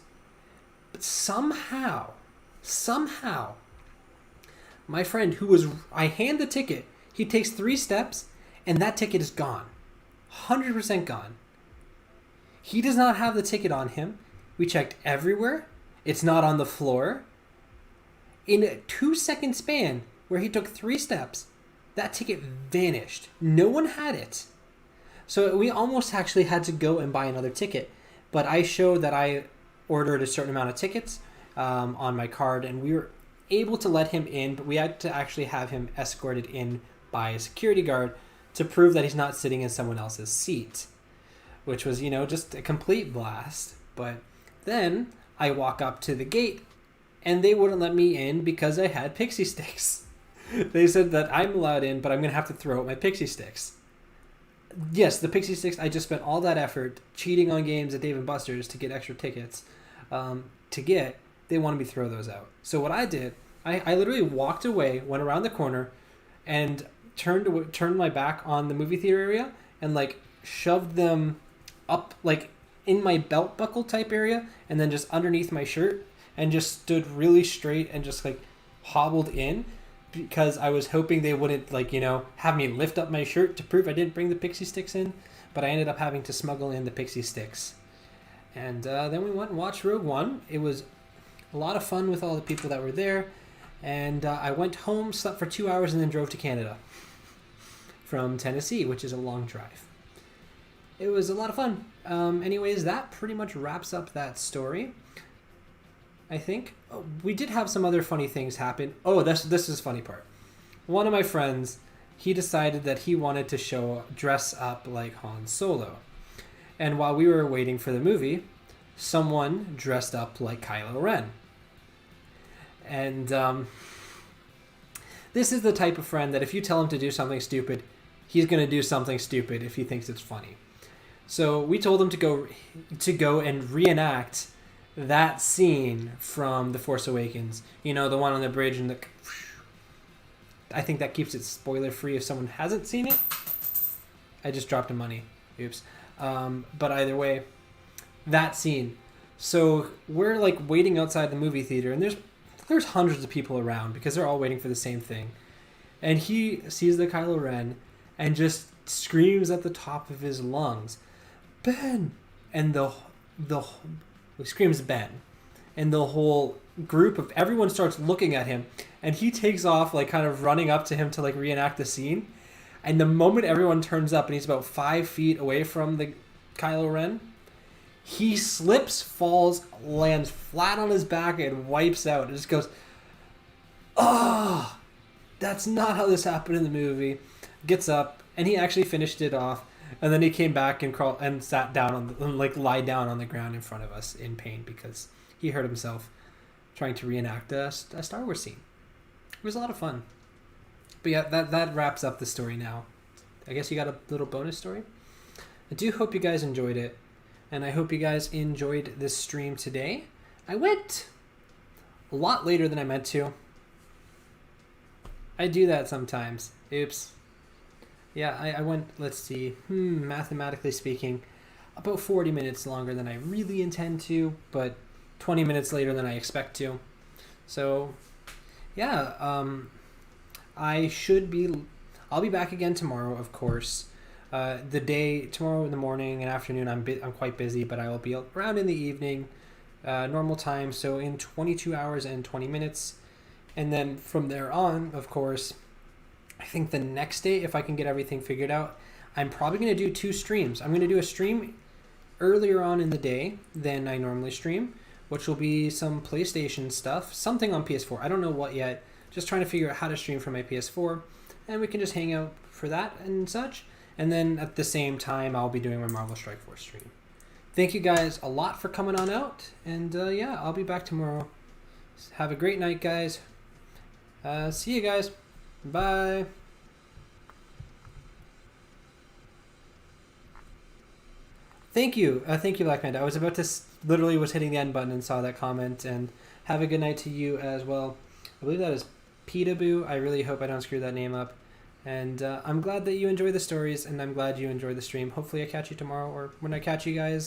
but somehow, my friend I hand the ticket, he takes 3 steps and that ticket is gone. 100% gone. He does not have the ticket on him. We checked everywhere. It's not on the floor. In a 2-second span where he took 3 steps, that ticket vanished. No one had it. So we almost actually had to go and buy another ticket. But I showed that I ordered a certain amount of tickets on my card, and we were able to let him in, but we had to actually have him escorted in by a security guard to prove that he's not sitting in someone else's seat, which was, you know, just a complete blast. But then I walk up to the gate, and they wouldn't let me in because I had pixie sticks. They said that I'm allowed in, but I'm going to have to throw out my pixie sticks. Yes, the pixie sticks, I just spent all that effort cheating on games at Dave & Buster's to get extra tickets they wanted me to throw those out. So what I did, I literally walked away, went around the corner, and turned my back on the movie theater area and like shoved them up like in my belt buckle type area and then just underneath my shirt and just stood really straight and just like hobbled in because I was hoping they wouldn't like, you know, have me lift up my shirt to prove I didn't bring the pixie sticks in, but I ended up having to smuggle in the pixie sticks. And then we went and watched Rogue One. It was a lot of fun with all the people that were there. And I went home, slept for 2 hours, and then drove to Canada from Tennessee, which is a long drive. It was a lot of fun. Anyways, that pretty much wraps up that story, I think. We did have some other funny things happen. Oh, this is the funny part. One of my friends, he decided that he wanted to dress up like Han Solo. And while we were waiting for the movie, someone dressed up like Kylo Ren. And this is the type of friend that if you tell him to do something stupid, he's going to do something stupid if he thinks it's funny. So we told him to go and reenact that scene from The Force Awakens. You know, the one on the bridge and I think that keeps it spoiler free if someone hasn't seen it. I just dropped a money. Oops. But either way, that scene. So we're like waiting outside the movie theater, and there's hundreds of people around because they're all waiting for the same thing. And he sees the Kylo Ren and just screams at the top of his lungs, "Ben!" And he screams Ben. And the whole group of everyone starts looking at him, and he takes off like kind of running up to him to like reenact the scene. And the moment everyone turns up and he's about 5 feet away from the Kylo Ren, he slips, falls, lands flat on his back, and wipes out. It just goes, "Oh, that's not how this happened in the movie." Gets up, and he actually finished it off. And then he came back and sat down lied down on the ground in front of us in pain because he hurt himself trying to reenact a Star Wars scene. It was a lot of fun. But yeah, that wraps up the story now. I guess you got a little bonus story. I do hope you guys enjoyed it. And I hope you guys enjoyed this stream today. I went a lot later than I meant to. I do that sometimes. Oops. Yeah, I went, let's see, mathematically speaking, about 40 minutes longer than I really intend to, but 20 minutes later than I expect to. So, yeah, I'll be back again tomorrow, of course. Tomorrow in the morning and afternoon, I'm quite busy, but I will be around in the evening, normal time, so in 22 hours and 20 minutes. And then from there on, of course, I think the next day, if I can get everything figured out, I'm probably going to do 2 streams. I'm going to do a stream earlier on in the day than I normally stream, which will be some PlayStation stuff, something on PS4. I don't know what yet. Just trying to figure out how to stream from my PS4, and we can just hang out for that and such. And then at the same time, I'll be doing my Marvel Strike Force stream. Thank you guys a lot for coming on out, and yeah, I'll be back tomorrow. Have a great night, guys. See you guys. Bye. Thank you, Black Panda. I was about to literally was hitting the end button and saw that comment. And have a good night to you as well. I believe that is Petaboo. I really hope I don't screw that name up. And I'm glad that you enjoy the stories, and I'm glad you enjoy the stream. Hopefully I catch you tomorrow, or when I catch you guys